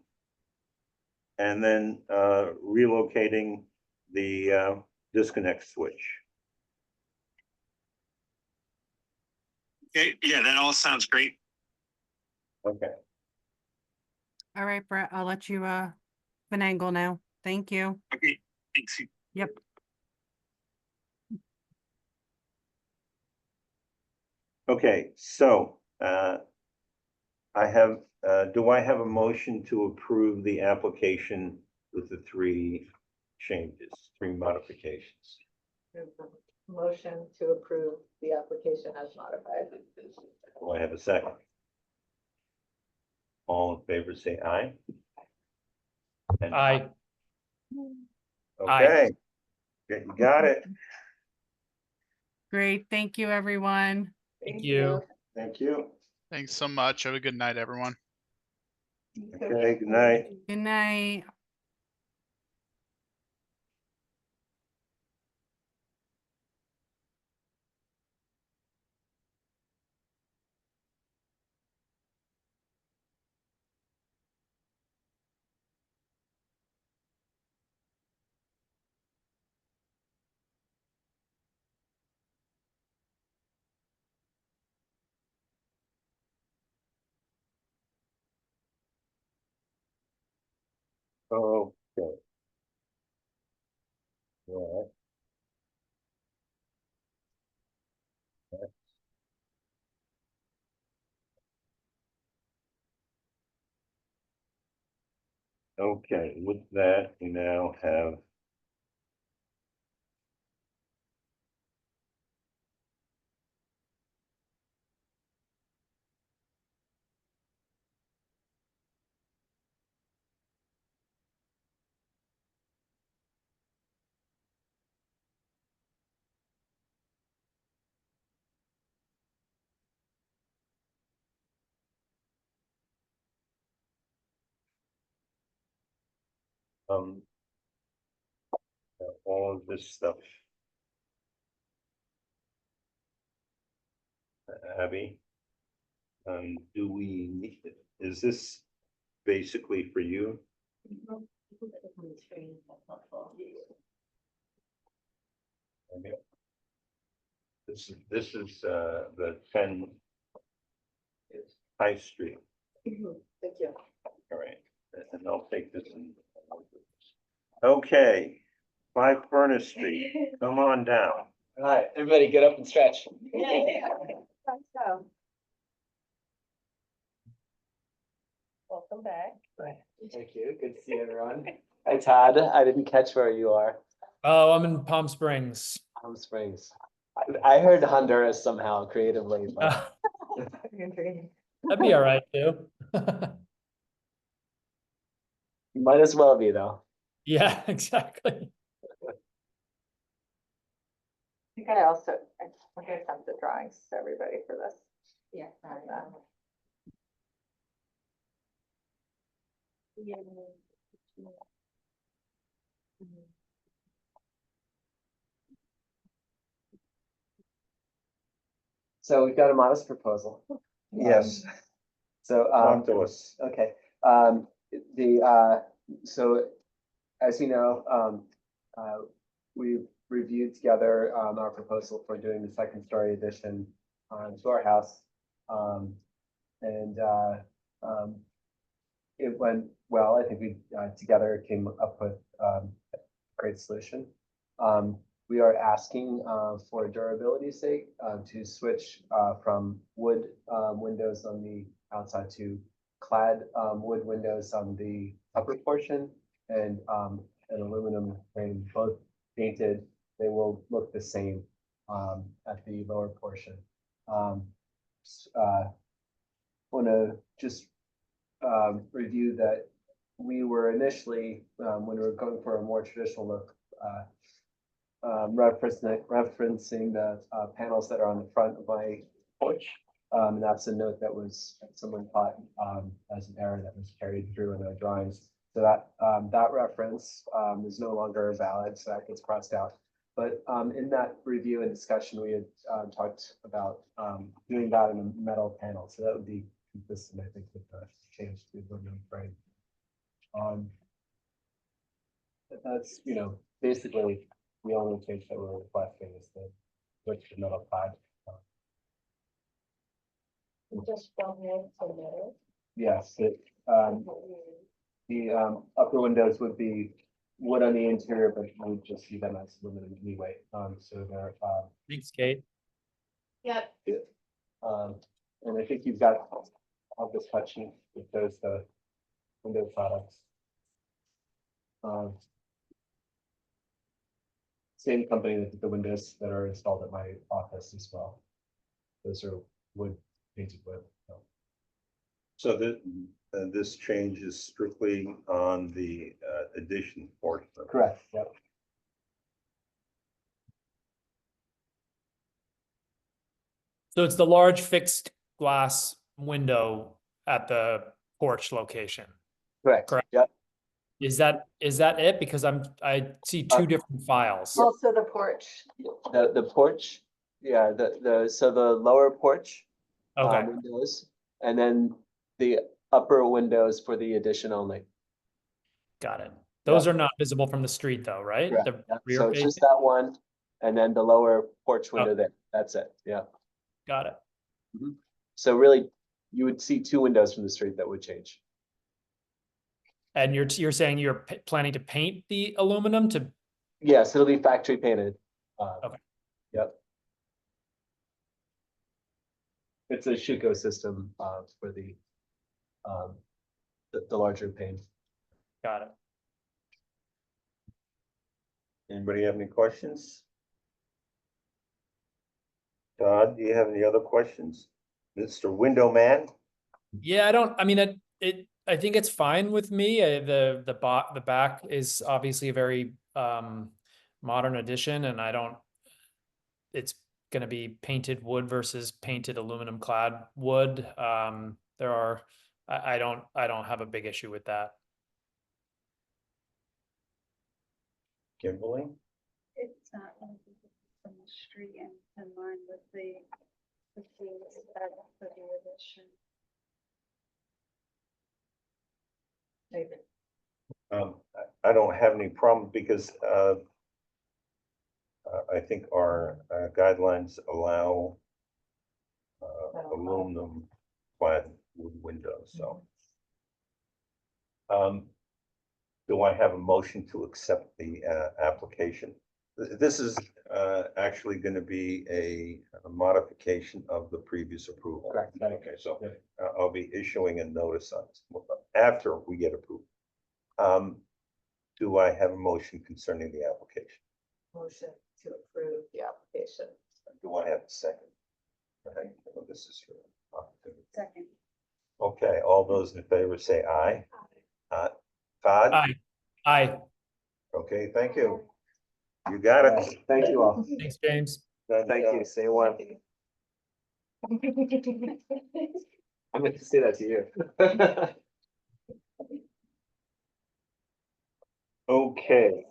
And then, relocating the, disconnect switch. Okay, yeah, that all sounds great. Okay. All right, Brett, I'll let you finagle now. Thank you. Okay, thanks. Yep. Okay, so, do I have a motion to approve the application with the three changes, three modifications? Motion to approve the application as modified. Do I have a second? All in favor, say aye. And- Aye. Okay. Okay, you got it. Great, thank you, everyone. Thank you. Thank you. Thanks so much. Have a good night, everyone. Okay, good night. Good night. Okay. All right. Okay, with that, we now have. All of this stuff. Abby. Do we need, is this basically for you? Okay. This is the 10 High Street. Thank you. All right, and I'll take this and. Okay, 5 Furnace Street, come on down. All right, everybody get up and stretch. Welcome back. Thank you. Good to see everyone. Hi, Todd. I didn't catch where you are. Oh, I'm in Palm Springs. Palm Springs. I heard Honduras somehow creatively, but That'd be all right too. might as well be though. Yeah, exactly. I think I also, I think I sent the drawings to everybody for this. Yeah. So we've got a modest proposal. Yes, So, talk to us. okay, so as you know, we've reviewed together, our proposal for doing the second story addition to our house. And it went well. I think we together came up with a great solution. We are asking for durability's sake to switch from wood windows on the outside to clad wood windows on the upper portion and an aluminum frame, both painted. They will look the same at the lower portion. Want to just review that we were initially, when we were going for a more traditional look, referencing the panels that are on the front of my porch. And that's a note that was someone caught as an error that was carried through in our drawings. So that that reference is no longer valid, so that gets crossed out. But in that review and discussion, we had talked about doing that in a metal panel. So that would be consistent, I think, with the change to the aluminum frame. That's, you know, basically the only change that we're requesting is the switch to metal clad. Just from here to there. Yes, the upper windows would be wood on the interior, but we would just see them as aluminum anyway. So they're Thanks, Kate. Yep. and I think you've got of this cut sheet, it shows the window products. Same company that did the windows that are installed at my office as well. Those are wood painted wood. So. So this change is strictly on the addition portion. of it. Correct, yep. So it's the large fixed glass window at the porch location. Correct. Correct. Yep. Is that it? Because I see two different files. Also the porch. The porch, yeah, so the lower porch Okay, windows, and then the upper windows for the addition only. got it. Those are not visible from the street though, right? Correct. The Yep. rear So it's facing? just that one, and then the lower porch window there. That's it. Yeah. Got it. So really, you would see two windows from the street that would change. And you're saying you're planning to paint the aluminum to, Yes, it'll be factory painted. Okay. Yep. It's a Schuko system for the larger pane. got it. Anybody have any questions? Todd, do you have any other questions? Mr. Window Man? Yeah, I mean, I think it's fine with me. The back is obviously a very modern addition, and it's gonna be painted wood versus painted aluminum clad wood. I don't have a big issue with that. Kimberly? It's not gonna be from the street and in line with the that for the addition. I don't have any problem because I think our guidelines allow aluminum clad wood windows, so. Do I have a motion to accept the application? This is actually going to be a modification of the previous approval. Correct. Okay, so Yeah. I'll be issuing a notice on after we get approval. Do I have a motion concerning the application? Motion to approve the application. Do I have a second? Okay, well, this is your opportunity. Second. Okay, all those in favor say aye. Todd? Aye. Okay, thank you. You got it. Thank you all. Thanks, James. Thank you. Say one. I meant to say that to you. Okay.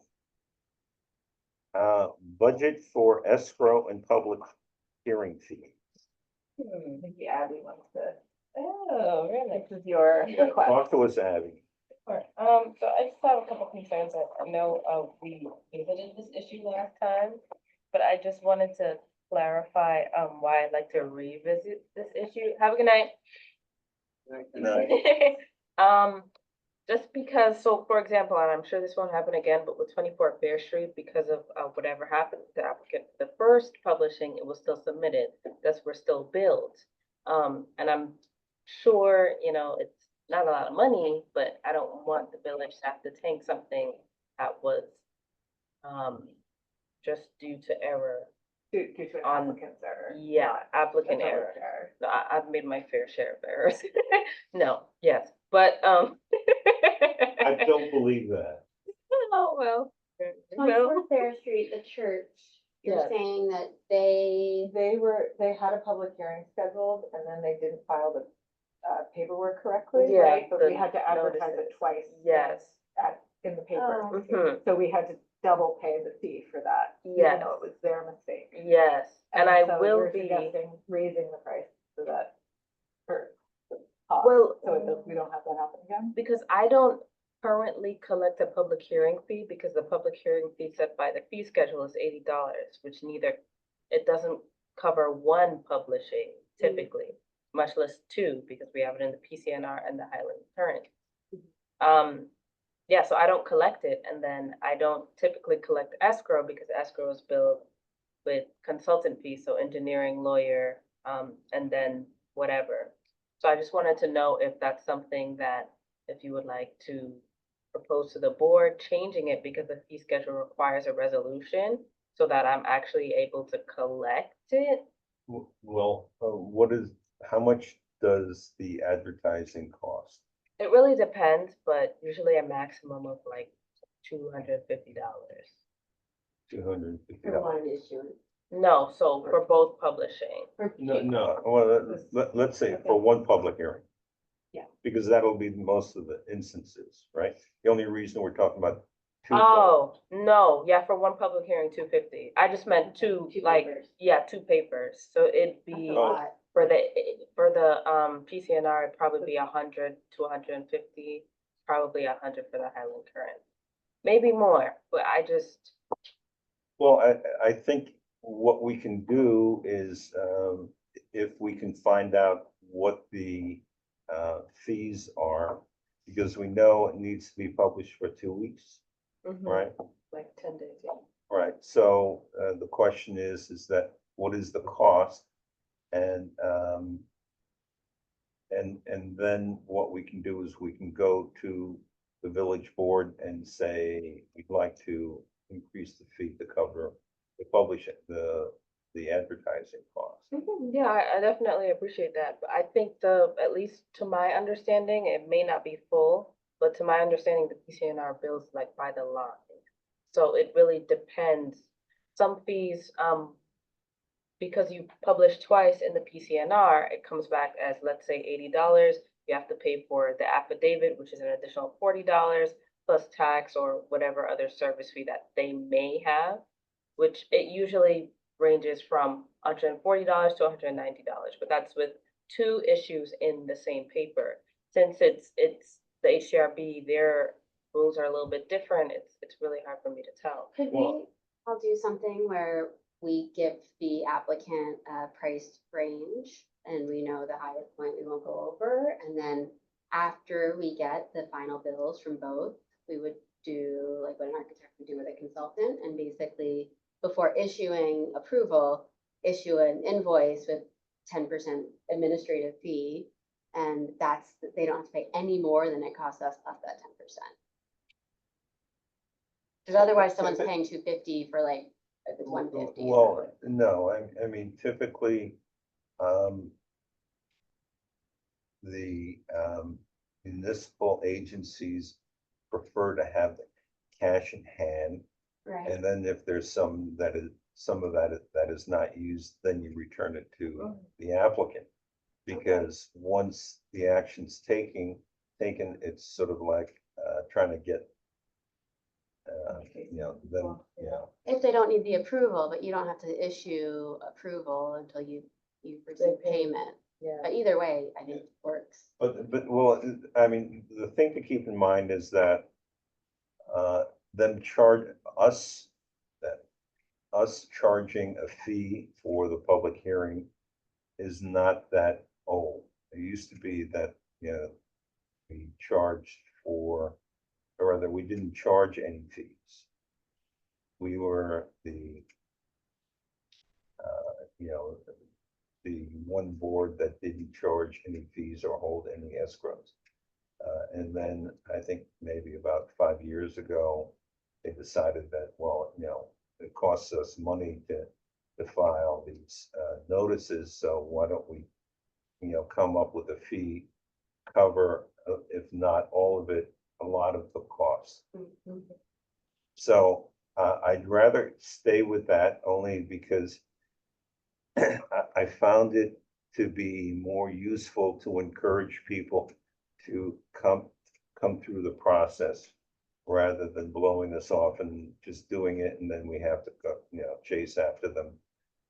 Budget for escrow and public hearing fee. Maybe Abby wants to. Oh, really? This is your request. Talk to us, Abby. Sure. So I just have a couple concerns. I know, we visited this issue last time, but I just wanted to clarify, why I'd like to revisit this issue. Have a good night. Good night. Just because, so for example, and I'm sure this won't happen again, but with 24 Bear Street, because of whatever happened to the applicant, the first publishing, it was still submitted, thus we're still billed. And I'm sure, it's not a lot of money, but I don't want the village to have to tank something that was just due to error. Due to an On- applicant's error. Yeah, not applicant the village error. error. No, I've made my fair share of errors. No, yes, but, I don't believe that. Oh, well. On Fair Street, the church, you're Yes. saying that they, They had a public hearing scheduled and then they didn't file the paperwork correctly, Yeah, right? But we the had to advertise notices. it twice. Yes. In the paper. Oh. Mhm. So we had to double pay the fee for that. Yes. Even though it was their mistake. Yes, and I so will you're be, suggesting raising the price so that, for the cost, well, we don't have that happen again? because I don't currently collect a public hearing fee, because the public hearing fee set by the fee schedule is $80, which it doesn't cover one publishing typically, much less two, because we have it in the PCNR and the Highland Current. Yeah, so I don't collect it, and then I don't typically collect escrow, because escrow is billed with consultant fees, so engineering, lawyer, and then whatever. So I just wanted to know if that's something that, if you would like to propose to the board, changing it because the fee schedule requires a resolution so that I'm actually able to collect it. Well, how much does the advertising cost? It really depends, but usually a maximum of like $250. $250. issuance. No, so for both publishing. No, well, let's say for one public hearing. Yeah. Because that'll be most of the instances, right? The only reason we're talking about two. Oh, no, yeah, for one public hearing, $250. I just meant two, Two like, papers. yeah, two papers. So it'd That's be a lot. for the PCNR, it'd probably be 100 to 150, probably 100 for the Highland Current. Maybe more, but I just, Well, I think what we can do is, if we can find out what the fees are, because we know it needs to be published for 2 weeks, mhm, right? like 10 days, yeah. Right, so the question is that what is the cost? And then what we can do is we can go to the village board and say, we'd like to increase the fee to cover, to publish the advertising cost. Yeah, I definitely appreciate that, but I think at least to my understanding, it may not be full, but to my understanding, the PCNR bills like by the line. So it really depends. Some fees, because you publish twice in the PCNR, it comes back as, let's say, $80. You have to pay for the affidavit, which is an additional $40, plus tax or whatever other service fee that they may have, which it usually ranges from $140 to $190, but that's with 2 issues in the same paper. Since it's the HDRB, their rules are a little bit different. It's really hard for me to tell. Could we, I'll do something where we give the applicant a price range and we know the highest point we won't go over. And then after we get the final bills from both, we would do like what an architect would do with a consultant and basically before issuing approval, issue an invoice with 10% administrative fee. And they don't have to pay any more than it costs us plus that 10%. Because otherwise someone's paying $250 for like, if it's $150. Well, no, I mean, typically, the municipal agencies prefer to have cash in hand. Right. And then if there's some of that is not used, then you return it to the applicant. Because once the action's taken, it's sort of like trying to get, them, If they don't need the approval, but you don't have to issue approval until you receive payment. Yeah. But either way, I think it works. But, well, I mean, the thing to keep in mind is that them charge us, that us charging a fee for the public hearing is not that old. It used to be that, we charged for, or rather, we didn't charge any fees. We were the one board that didn't charge any fees or hold any escrows. And then I think maybe about 5 years ago, they decided that, well, it costs us money to file these notices, so why don't we, come up with a fee, cover, if not all of it, a lot of the costs. So I'd rather stay with that only because I found it to be more useful to encourage people to come through the process rather than blowing us off and just doing it, and then we have to go, chase after them,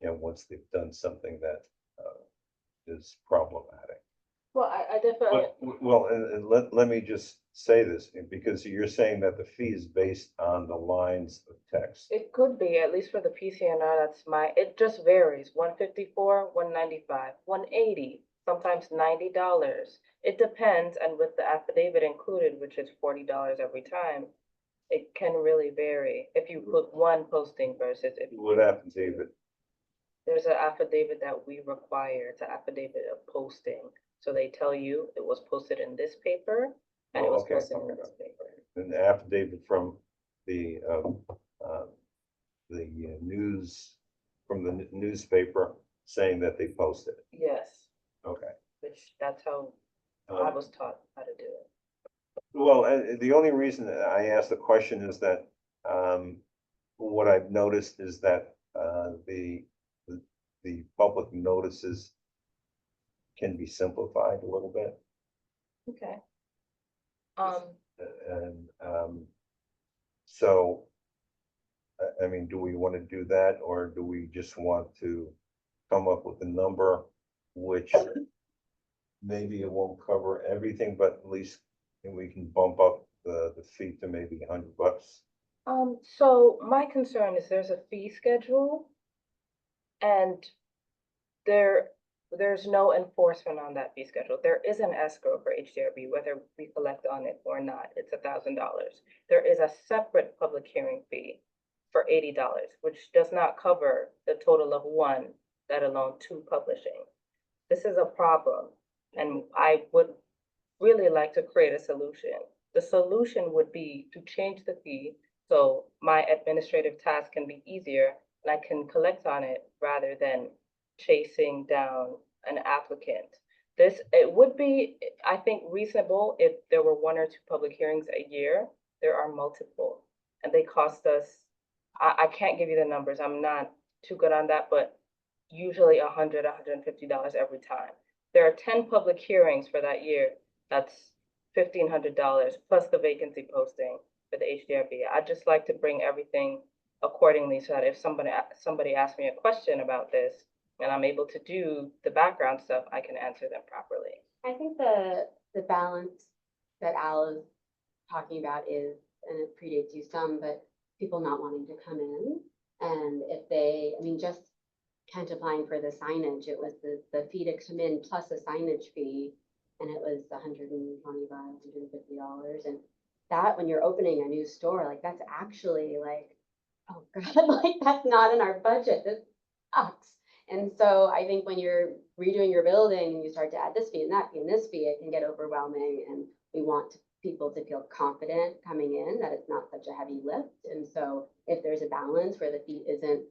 once they've done something that is problematic. Well, I definitely. Well, and let me just say this, because you're saying that the fee is based on the lines of text. It could be, at least for the PCNR, it just varies, 154, 195, 180, sometimes $90. It depends, and with the affidavit included, which is $40 every time, it can really vary if you put one posting versus if What affidavit? there's an affidavit that we require, it's an affidavit of posting. So they tell you it was posted in this paper and it Oh, was okay, posted in okay. this paper. An affidavit from the news, from the newspaper saying that they posted it. Yes, Okay. which that's how I Um, was taught how to do it. Well, the only reason that I asked the question is that, what I've noticed is that, the public notices can be simplified a little bit. Okay. And, so, I mean, do we want to do that, or do we just want to come up with a number which maybe it won't cover everything, but at least we can bump up the fee to maybe $100? So my concern is there's a fee schedule and there's no enforcement on that fee schedule. There is an escrow for HDRB, whether we collect on it or not, it's $1,000. There is a separate public hearing fee for $80, which does not cover the total of one, let alone two publishing. This is a problem, and I would really like to create a solution. The solution would be to change the fee so my administrative task can be easier and I can collect on it rather than chasing down an applicant. It would be, I think, reasonable if there were one or two public hearings a year. There are multiple, and they cost us, I can't give you the numbers, I'm not too good on that, but usually $100, $150 every time. There are 10 public hearings for that year. That's $1,500 plus the vacancy posting for the HDRB. I'd just like to bring everything accordingly so that if somebody asks me a question about this and I'm able to do the background stuff, I can answer them properly. I think the balance that Al is talking about is, and it predates you some, but people not wanting to come in. And if they, I mean, just Kent applying for the signage, it was the fee to come in plus a signage fee. And it was $125, $150. And that, when you're opening a new store, like that's actually like, oh God, like that's not in our budget. This sucks. And so I think when you're redoing your building and you start to add this fee and that fee and this fee, it can get overwhelming. And we want people to feel confident coming in that it's not such a heavy lift. And so if there's a balance where the fee isn't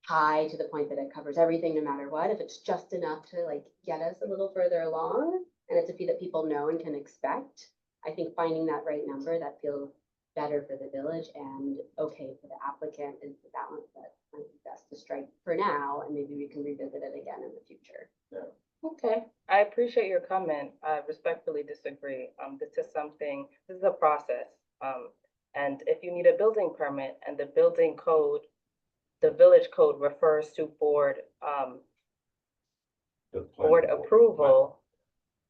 high to the point that it covers everything no matter what, if it's just enough to like get us a little further along, and it's a fee that people know and can expect, I think finding that right number that feels better for the village and okay for the applicant is the balance that might be best to strike for now, and maybe we can revisit it again in the future. Okay, I appreciate your comment. I respectfully disagree. This is a process. And if you need a building permit and the building code, the village code refers to board approval,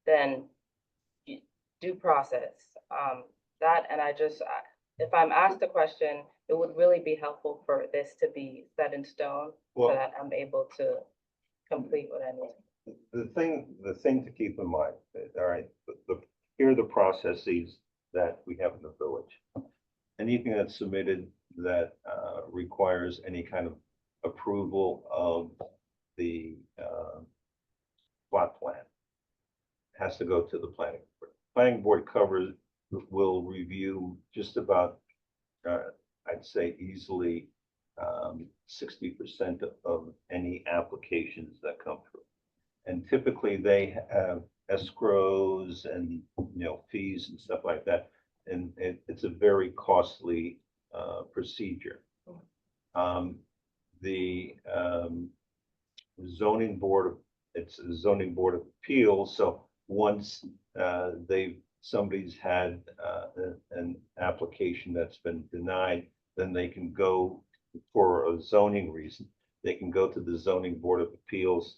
then due process. That, and if I'm asked a question, it would really be helpful for this to be set in stone so Well, that I'm able to complete what I need. the thing to keep in mind, all right, here are the processes that we have in the village. Anything that's submitted that requires any kind of approval of the plot plan has to go to the planning board. Planning board will review just about, I'd say easily 60% of any applications that come through. And typically they have escrows and, fees and stuff like that. And it's a very costly procedure. The zoning board, it's a zoning board of appeals. So once somebody's had an application that's been denied, then they can go for a zoning reason. They can go to the zoning board of appeals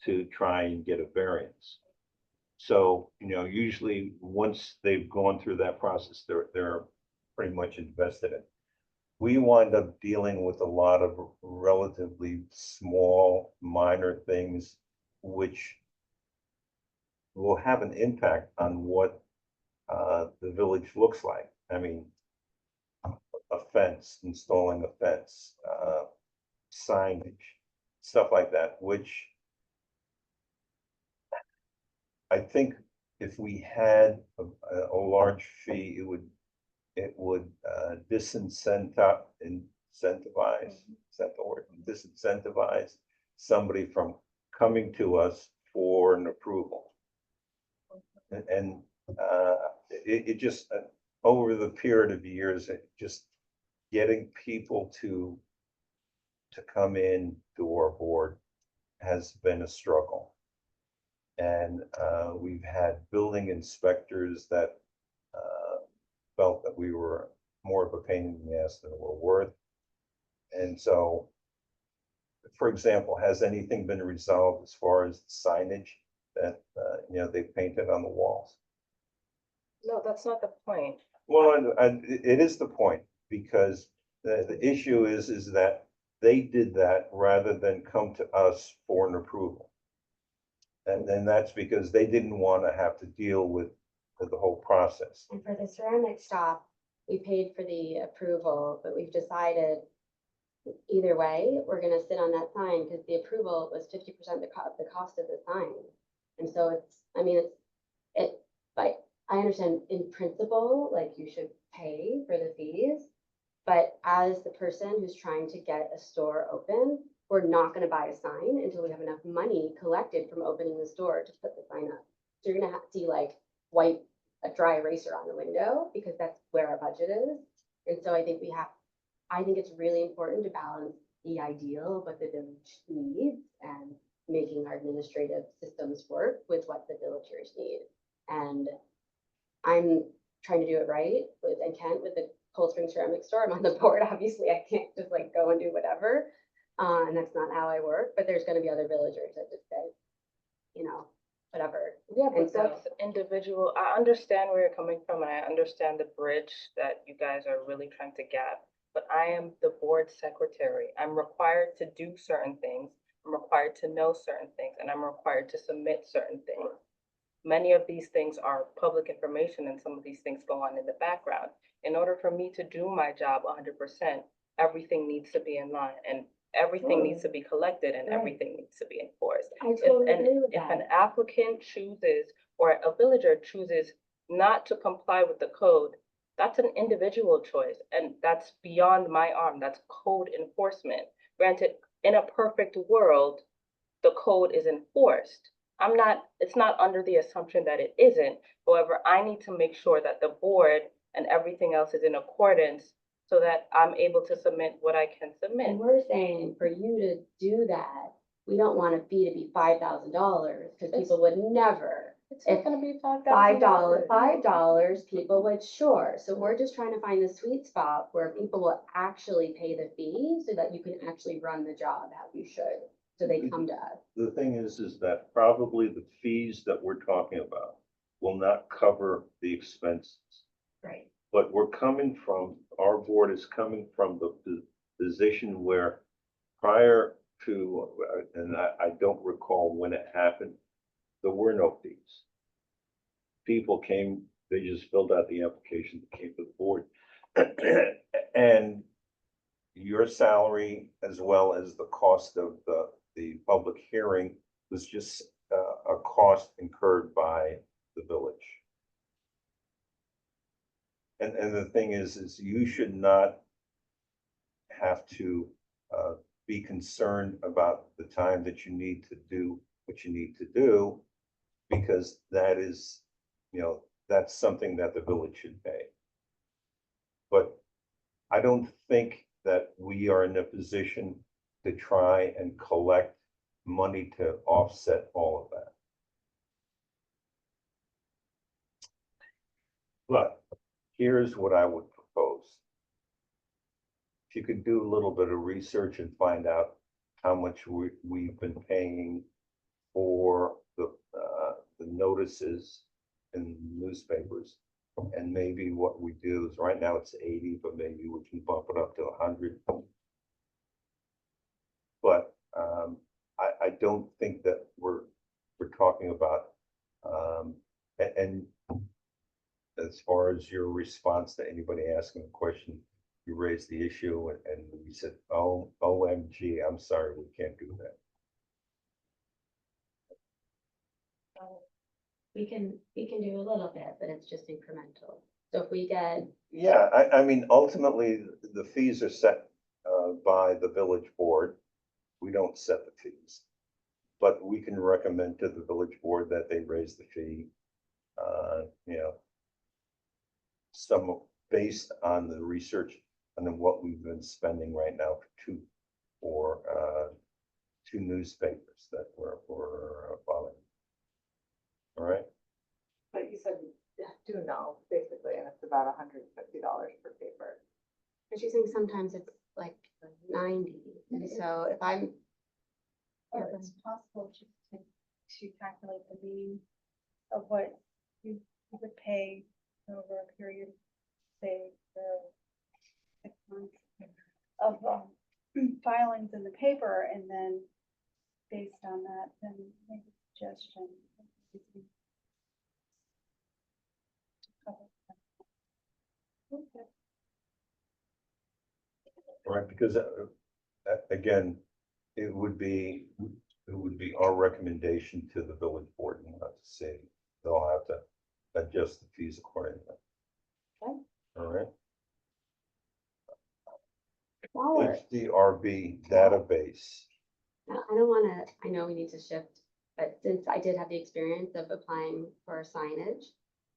to try and get a variance. So, usually once they've gone through that process, they're pretty much invested in. We wind up dealing with a lot of relatively small, minor things, which will have an impact on what the village looks like. I mean, a fence, installing a fence, signage, stuff like that, which I think if we had a large fee, it would disincentivize, incentivize, is that the word? Disincentivize somebody from coming to us for an approval. And it just, over the period of years, it just getting people to come in to our board has been a struggle. And we've had building inspectors that felt that we were more of a pain in the ass than we're worth. And so, for example, has anything been resolved as far as the signage that, they painted on the walls? No, that's not the point. Well, it is the point, because the issue is that they did that rather than come to us for an approval. And then that's because they didn't want to have to deal with the whole process. And for the ceramic shop, we paid for the approval, but we've decided either way, we're gonna sit on that sign because the approval was 50% the cost of the sign. And so like, I understand in principle, like you should pay for the fees. But as the person who's trying to get a store open, we're not gonna buy a sign until we have enough money collected from opening the store to put the sign up. So you're gonna have to see like a dry eraser on the window, because that's where our budget is. And so I think it's really important to balance the ideal, what the village needs, and making our administrative systems work with what the villagers need. And I'm trying to do it right and Kent with the Cold Spring Ceramic Store. I'm on the board. Obviously, I can't just like go and do whatever. And that's not how I work, but there's gonna be other villagers that just say, whatever. Yeah, And but so- that's individual. I understand where you're coming from, and I understand the bridge that you guys are really trying to gap. But I am the board secretary. I'm required to do certain things. I'm required to know certain things, and I'm required to submit certain things. Many of these things are public information, and some of these things go on in the background. In order for me to do my job 100%, everything needs to be in line, and everything needs to be collected, and Right. everything needs to be enforced. I totally If agree with if an that. applicant chooses, or a villager chooses not to comply with the code, that's an individual choice, and that's beyond my arm. That's code enforcement. Granted, in a perfect world, the code is enforced. It's not under the assumption that it isn't. However, I need to make sure that the board and everything else is in accordance so that I'm able to submit what I can submit. And we're saying for you to do that, we don't want a fee to be $5,000, because people would never. It's If not gonna be $5, people would, sure. So we're just trying to find the sweet spot where people will actually pay the fee so that you can actually run the job how you should. So they come to us. The thing is that probably the fees that we're talking about will not cover the expenses. Right. But our board is coming from the position where prior to, and I don't recall when it happened, there were no fees. People came, they just filled out the application, came to the board. And your salary, as well as the cost of the public hearing, was just a cost incurred by the village. And the thing is you should not have to be concerned about the time that you need to do what you need to do, because that is, that's something that the village should pay. But I don't think that we are in a position to try and collect money to offset all of that. But here's what I would propose. If you could do a little bit of research and find out how much we've been paying for the notices in newspapers. And maybe what we do is, right now it's 80, but maybe we can bump it up to 100. But I don't think that we're talking about, and as far as your response to anybody asking a question, you raised the issue and we said, oh, OMG, I'm sorry, we can't do that. we can do a little bit, but it's just incremental. So if we get, Yeah, I mean, ultimately, the fees are set by the village board. We don't set the fees. But we can recommend to the village board that they raise the fee, you know, some based on the research and then what we've been spending right now for two newspapers that we're following. All right, But you said, do know, basically, and it's about $150 per paper. but you think sometimes it's like 90, and so if I'm, Or it's possible just to calculate the mean of what you would pay over a period, say, for 6 months of filings in the paper, and then based on that, then make a suggestion. Okay. all right, because again, it would be our recommendation to the village board, not to say they'll have to adjust the fees accordingly. Okay. All right. smaller. HDRB database. Now, I don't wanna, I know we need to shift, but since I did have the experience of applying for signage,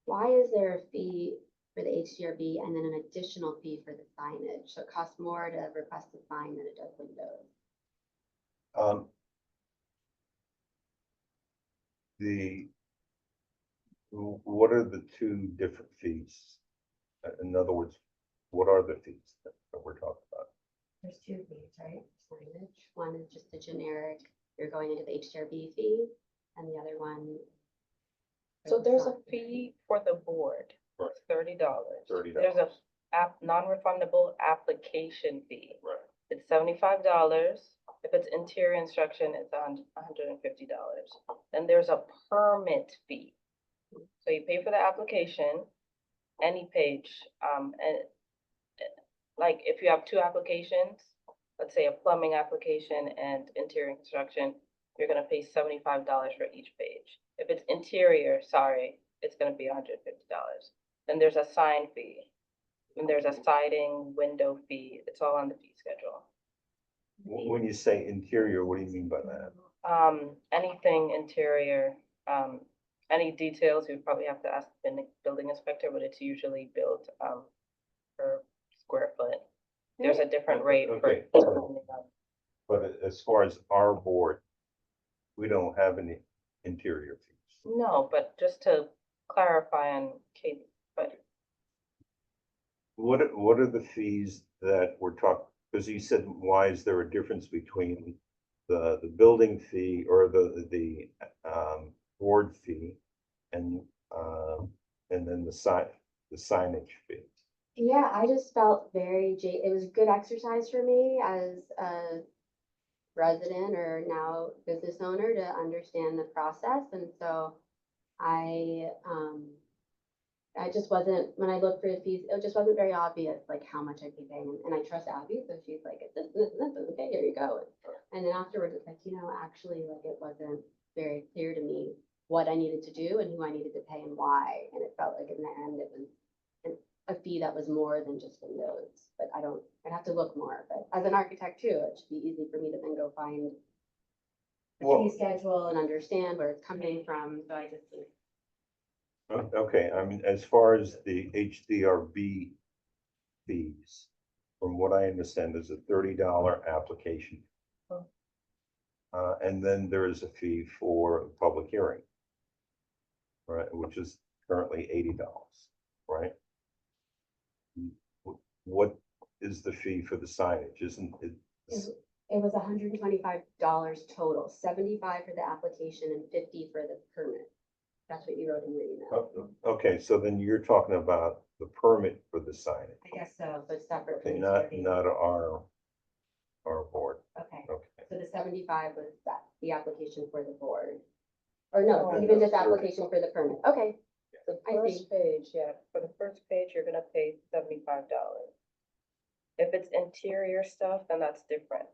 why is there a fee for the HDRB and then an additional fee for the signage? So it costs more to request a sign than it does windows. What are the two different fees? In other words, what are the fees that we're talking about? There's two fees, right? Signage. One is just a generic, you're going into the HDRB fee, and the other one. So is the there's a sign. fee for the board, Right. $30. $30. There's a non-refundable application fee. Right. It's $75. If it's interior instruction, it's on $150. Then there's a permit fee. So you pay for the application, any page, and like if you have two applications, let's say a plumbing application and interior construction, you're gonna pay $75 for each page. If it's interior, sorry, it's gonna be $150. Then there's a sign fee. And there's a siding window fee. It's all on the fee schedule. When you say interior, what do you mean by that? Anything interior, any details, you'd probably have to ask the building inspector, but it's usually built, per square foot. There's a different rate for. Okay. But as far as our board, we don't have any interior fees. No, but just to clarify on Kate, but What are the fees that we're talking, because you said, why is there a difference between the building fee or the board fee and then the signage fee? Yeah, I just felt it was good exercise for me as a resident or now business owner to understand the process. And so I just wasn't, when I looked for the fees, it just wasn't very obvious, like how much I'd be paying. And I trust Abby, so she's like, it's this, okay, here you go. And then afterwards, it's like, actually, like it wasn't very clear to me what I needed to do and who I needed to pay and why. And it felt like in the end, it was a fee that was more than just windows, but I'd have to look more, but as an architect too, it should be easy for me to then go find the Well- fee schedule and understand where it's coming from, so I just. Okay, I mean, as far as the HDRB fees, from what I understand, there's a $30 application. Oh. And then there is a fee for a public hearing. Right, which is currently $80, right? What is the fee for the signage? Isn't it? It was $125 total, 75 for the application and 50 for the permit. That's what you wrote in your email. Okay, so then you're talking about the permit for the signage, I guess so, but separate okay, from not the our board, Okay, okay. so the 75 was the application for the board. Or no, Oh, even just that's 30. application for the permit. Okay, the I see. first page, yeah, for the first page, you're gonna pay $75. If it's interior stuff, then that's different,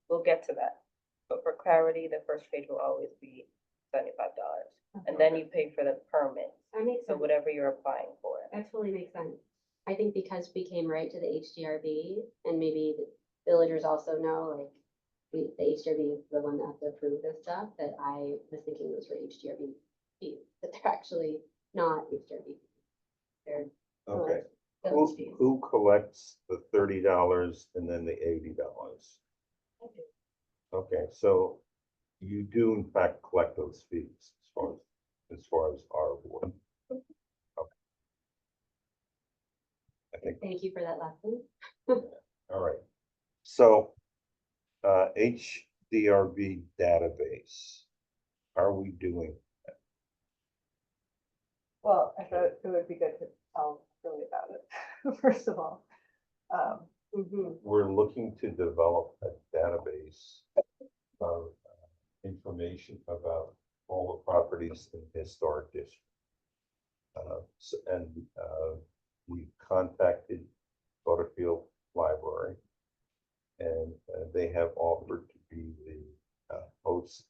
we'll get to that. But for clarity, the first page will always be $75. and then you pay for the permit, That makes so sense. whatever you're applying for. That totally makes sense. I think because we came right to the HDRB and maybe the villagers also know, like, the HDRB is the one that has to approve this stuff, that I was thinking it was for HDRB fees, but they're actually not HDRB. They're Okay. village fees. Who collects the $30 and then the $80? Okay, so you do in fact collect those fees as far as our board. Okay. I think, Thank you for that lesson. all right. So, HDRB database, are we doing? Well, I thought it would be good to tell Billy about it, first of all. We're looking to develop a database of information about all the properties in the historic district. We contacted Butterfield Library, and they have offered to be the host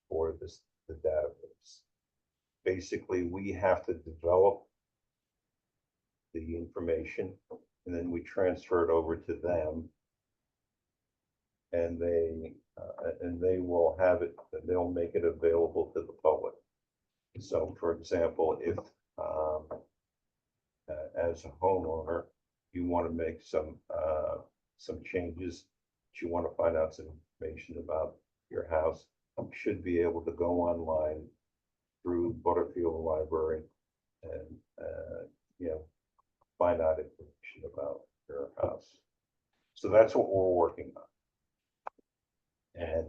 for the database. Basically, we have to develop the information, and then we transfer it over to them. And they will have it, they'll make it available to the public. So for example, if as a homeowner, you want to make some changes, but you want to find out some information about your house, you should be able to go online through Butterfield Library and find out information about your house. So that's what we're working on. And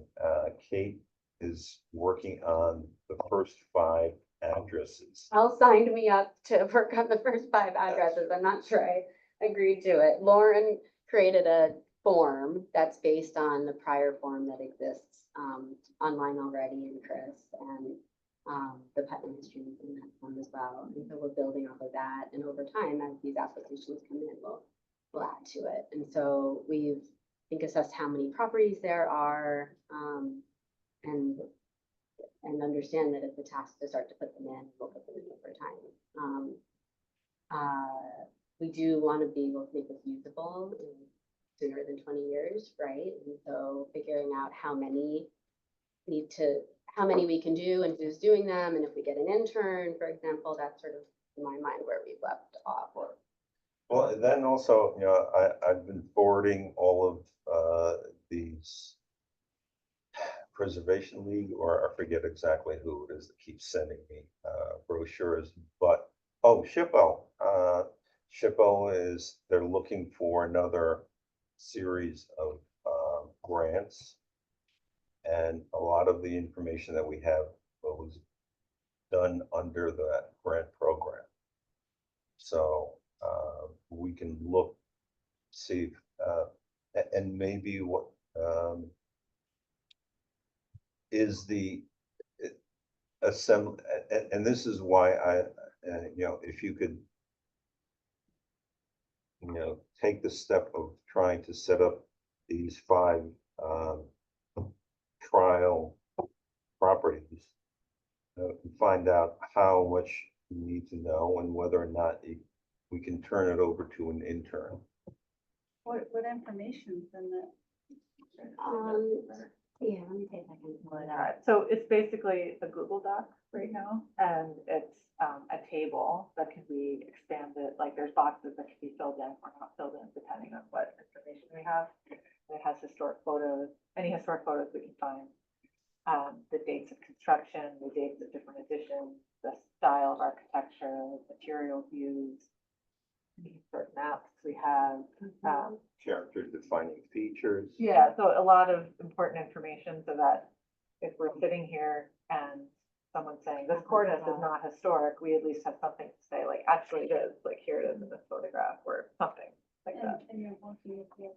Kate is working on the first 5 addresses. Al signed me up to work on the first 5 addresses. I'm not sure I agreed to it. Lauren created a form that's based on the prior form that exists online already in Chris, and the Putnam history is in that form as well. And so we're building off of that, and over time, as these applications come in, we'll add to it. And so we've, I think, assessed how many properties there are, and understand that it's a task to start to put them in. We'll put them in over time. We do want to be able to make this usable in sooner than 20 years, right? And so figuring out how many we can do and who's doing them, and if we get an intern, for example, that's sort of in my mind where we've left off. Well, and then also, I've been forwarding all of these Preservation League, or I forget exactly who it is that keeps sending me brochures, but SHPO. SHPO they're looking for another series of grants, and a lot of the information that we have was done under that grant program. So we can look, see, and maybe what is the assembly, and this is why if you could, take the step of trying to set up these 5 trial properties, and find out how much you need to know and whether or not we can turn it over to an intern. What information's in that? Yeah, let me take a second to pull it out. Alright, so it's basically a Google Doc right now, and it's a table that can be expanded, like there's boxes that can be filled in or not filled in, depending on what information we have. And it has historic photos, any historic photos we can find, the dates of construction, the dates of different additions, the style of architecture, materials used, any historic maps we have, Character defining features. yeah, so a lot of important information, so that if we're sitting here and someone's saying this cornice is not historic, we at least have something to say, like, actually it is, like, here it is in this photograph, or something like that. And you're working with the.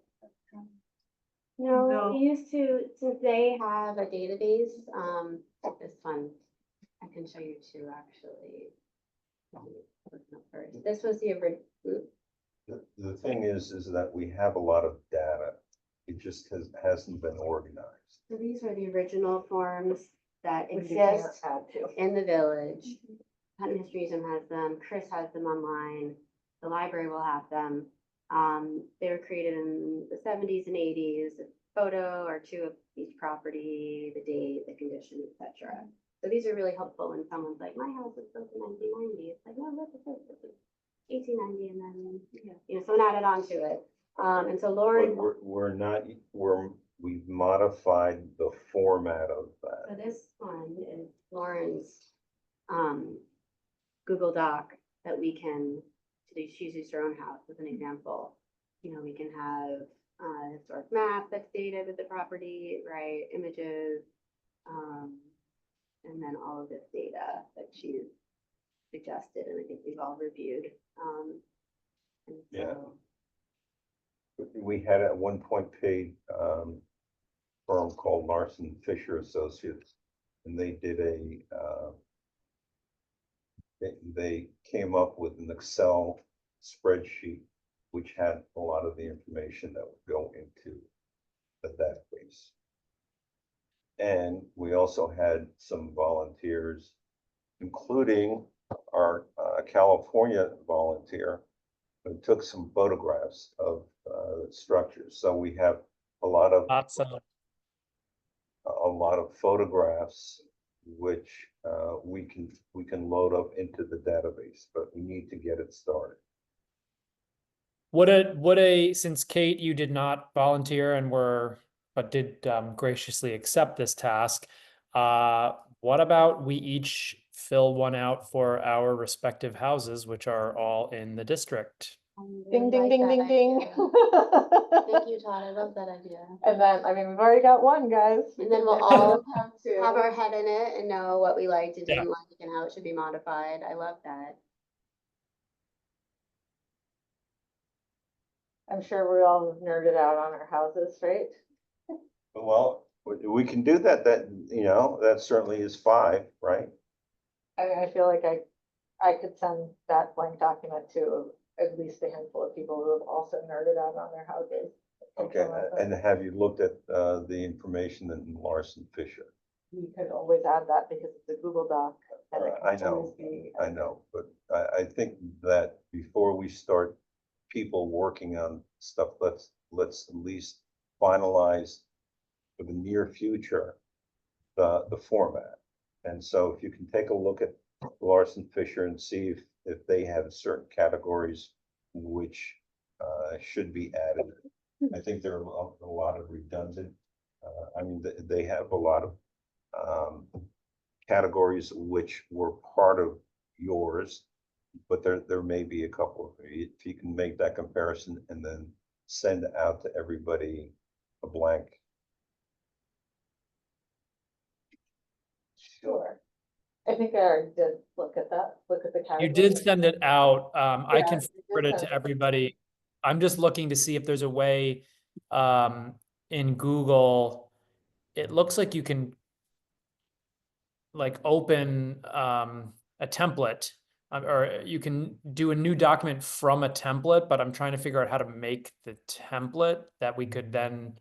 No, No. we used to, since they have a database, this one, I can show you two actually. This was the original. The thing is that we have a lot of data. It just hasn't been organized. So these are the original forms. that Which you can't exist add to. in the village. Hunting History Museum has them, Chris has them online, the library will have them. They were created in the 70s and 80s, a photo or two of each property, the date, the condition, etc. So these are really helpful when someone's like, my house was built in 1990. It's like, no, look at this, 1890, and then, you know, someone added on to it. And so But Lauren, we're not, we've modified the format of so that. this one is Lauren's Google Doc that we can, she uses her own house as an example. You know, we can have a historic map that's dated with the property, right, images, and then all of this data that she's suggested, and I think we've all reviewed. And Yeah. so, We had at one point paid firm called Larson Fisher Associates, and they did they came up with an Excel spreadsheet which had a lot of the information that would go into the database. And we also had some volunteers, including our California volunteer, who took some photographs of structures. So we have a lot of photographs which we can load up into the database, but we need to get it started. Since Kate, you did not volunteer and but did graciously accept this task, what about we each fill one out for our respective houses, which are all in the district? Ding, ding, ding, ding, ding. thank you, Todd, I love that idea. And then, I mean, we've already got one, guys. And then we'll all have our head in it and know what we liked and didn't like and how it should be modified. I love that. I'm sure we all nerded out on our houses, right? Well, we can do that, you know, that certainly is 5, right? I mean, I feel like I could send that blank document to at least a handful of people who have also nerded out on their houses. Okay, and have you looked at the information in Larson Fisher? We could always add that because it's a Google Doc. And it I can know, always be- I know, but I think that before we start people working on stuff, let's at least finalize for the near future the format. And so if you can take a look at Larson Fisher and see if they have certain categories which should be added. I think there are a lot of redundant, I mean, they have a lot of categories which were part of yours, but there may be a couple of, if you can make that comparison and then send out to everybody a blank. Sure. I think I already did look at that, look at the categories. You did send it out. I Yeah, can you did forward it send to it. everybody. I'm just looking to see if there's a way in Google. It looks like you can like open a template or you can do a new document from a template, but I'm trying to figure out how to make the template that we could then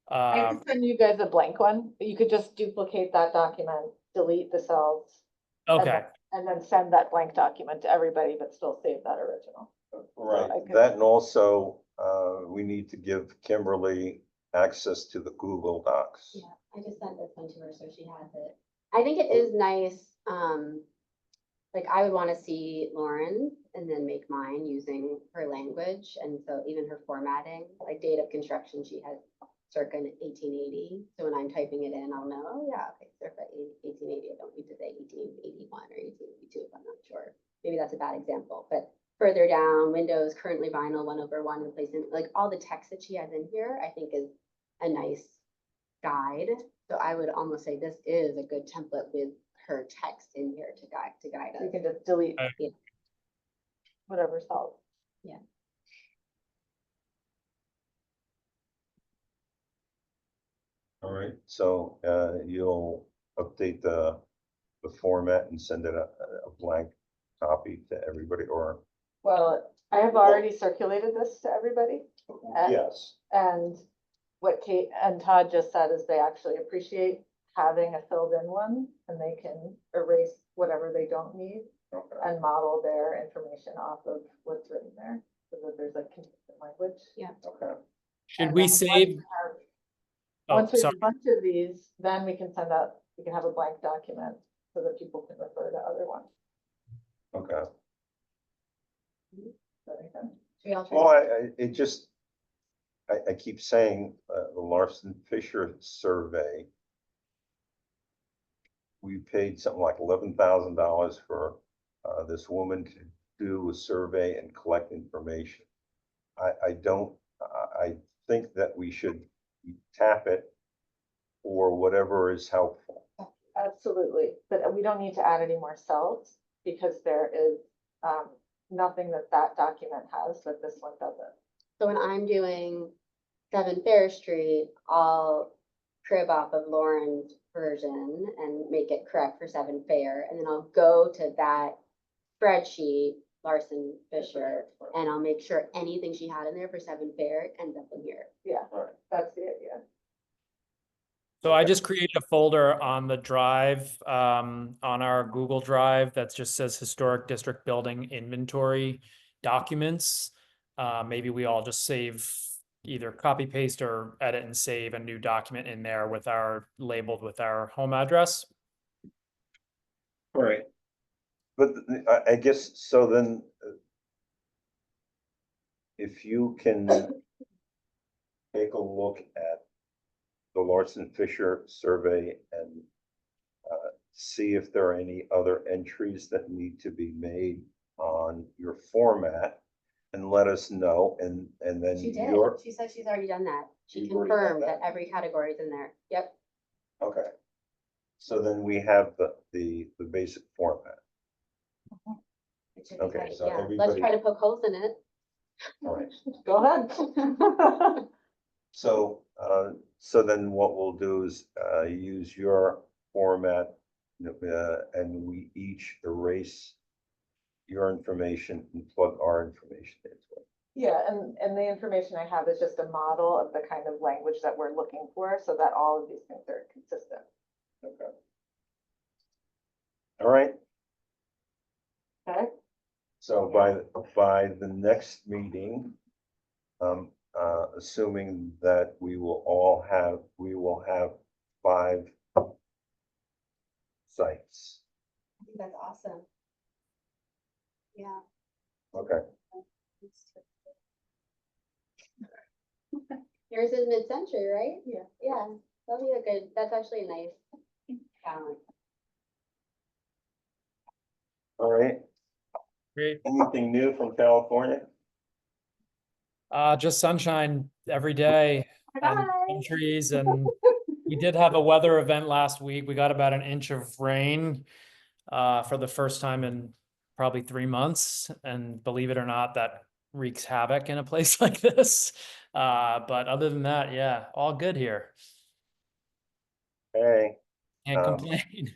I can send you guys a blank one, but you could just duplicate that document, delete the cells. okay. And then send that blank document to everybody, but still save that original. Right, I could- that and also we need to give Kimberly access to the Google Docs. Yeah, I just sent this one to her, so she has it. I think it is nice, like I would want to see Lauren and then make mine using her language. And so even her formatting, like date of construction, she has circa 1880. So when I'm typing it in, I'll know, oh yeah, okay, circa 1880. I don't need to say 1881 or 1882 if I'm not sure. Maybe that's a bad example, but further down, windows currently vinyl 1/1 replacement, like all the text that she has in here, I think is a nice guide. So I would almost say this is a good template with her text in here to guide You us. can just delete Yeah. whatever cells. Yeah. All right, so you'll update the format and send it a blank copy to everybody, or? Well, I have already circulated this to everybody. Yes. And what Kate and Todd just said is they actually appreciate having a filled in one and they can erase whatever they don't need Okay. and model their information off of what's written there, so that there's like consistent language. Okay. Should And we then once save? have- Oh, Once we have sorry. a bunch of these, then we can send out, we can have a blank document so that people can refer to other ones. Okay. Does that make sense? We all Well, it just, I keep saying, the Larson Fisher survey. We paid something like $11,000 for, this woman to do a survey and collect information. I don't, I think that we should tap it for whatever is helpful. Absolutely, but we don't need to add any more cells because there is nothing that that document has that this one doesn't. So when I'm doing 7 Fair Street, I'll crib off of Lauren's version and make it correct for 7 Fair, and then I'll go to that spreadsheet, Larson Fisher, and I'll make sure anything she had in there for 7 Fair ends up in here. Yeah, that's the idea. So I just created a folder on the drive, on our Google Drive that just says Historic District Building Inventory Documents. Maybe we all just save, either copy paste or edit and save a new document in there with our, labeled with our home address. Right. But I guess, so then, if you can take a look at the Larson Fisher survey and see if there are any other entries that need to be made on your format, and let us know, and then She did. your, She said she's already done that. She You've already done confirmed that? that every category is in there. Yep. okay. So then we have the basic format. It should be Okay, tight, so yeah. Let's everybody- try to poke holes in it. All right. Go ahead. So, so then what we'll do is, use your format, and we each erase your information and plug our information into it. Yeah, and the information I have is just a model of the kind of language that we're looking for, so that all of these things are consistent. Okay. All right, Okay? so by the next meeting, assuming that we will have 5 sites. I think that's awesome. Yeah. Okay, Yours is mid-century, right? Yeah. Yeah, that'll be a good, that's actually a nice balance. all right. Great. Anything new from California? Just sunshine every day and Bye. palm trees, and we did have a weather event last week. We got about an inch of rain for the first time in probably 3 months. And believe it or not, that wreaks havoc in a place like this. But other than that, yeah, all good here. Hey, Can't Um, complain.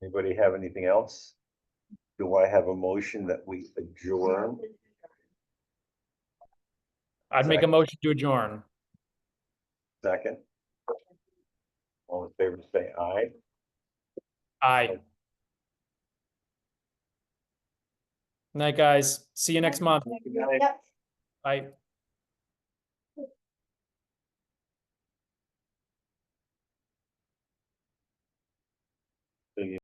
anybody have anything else? Do I have a motion that we adjourn? I'd make a motion to adjourn. Second? All in favor, say aye. Aye. Night, guys. See you next month. Good night. Yep. Bye.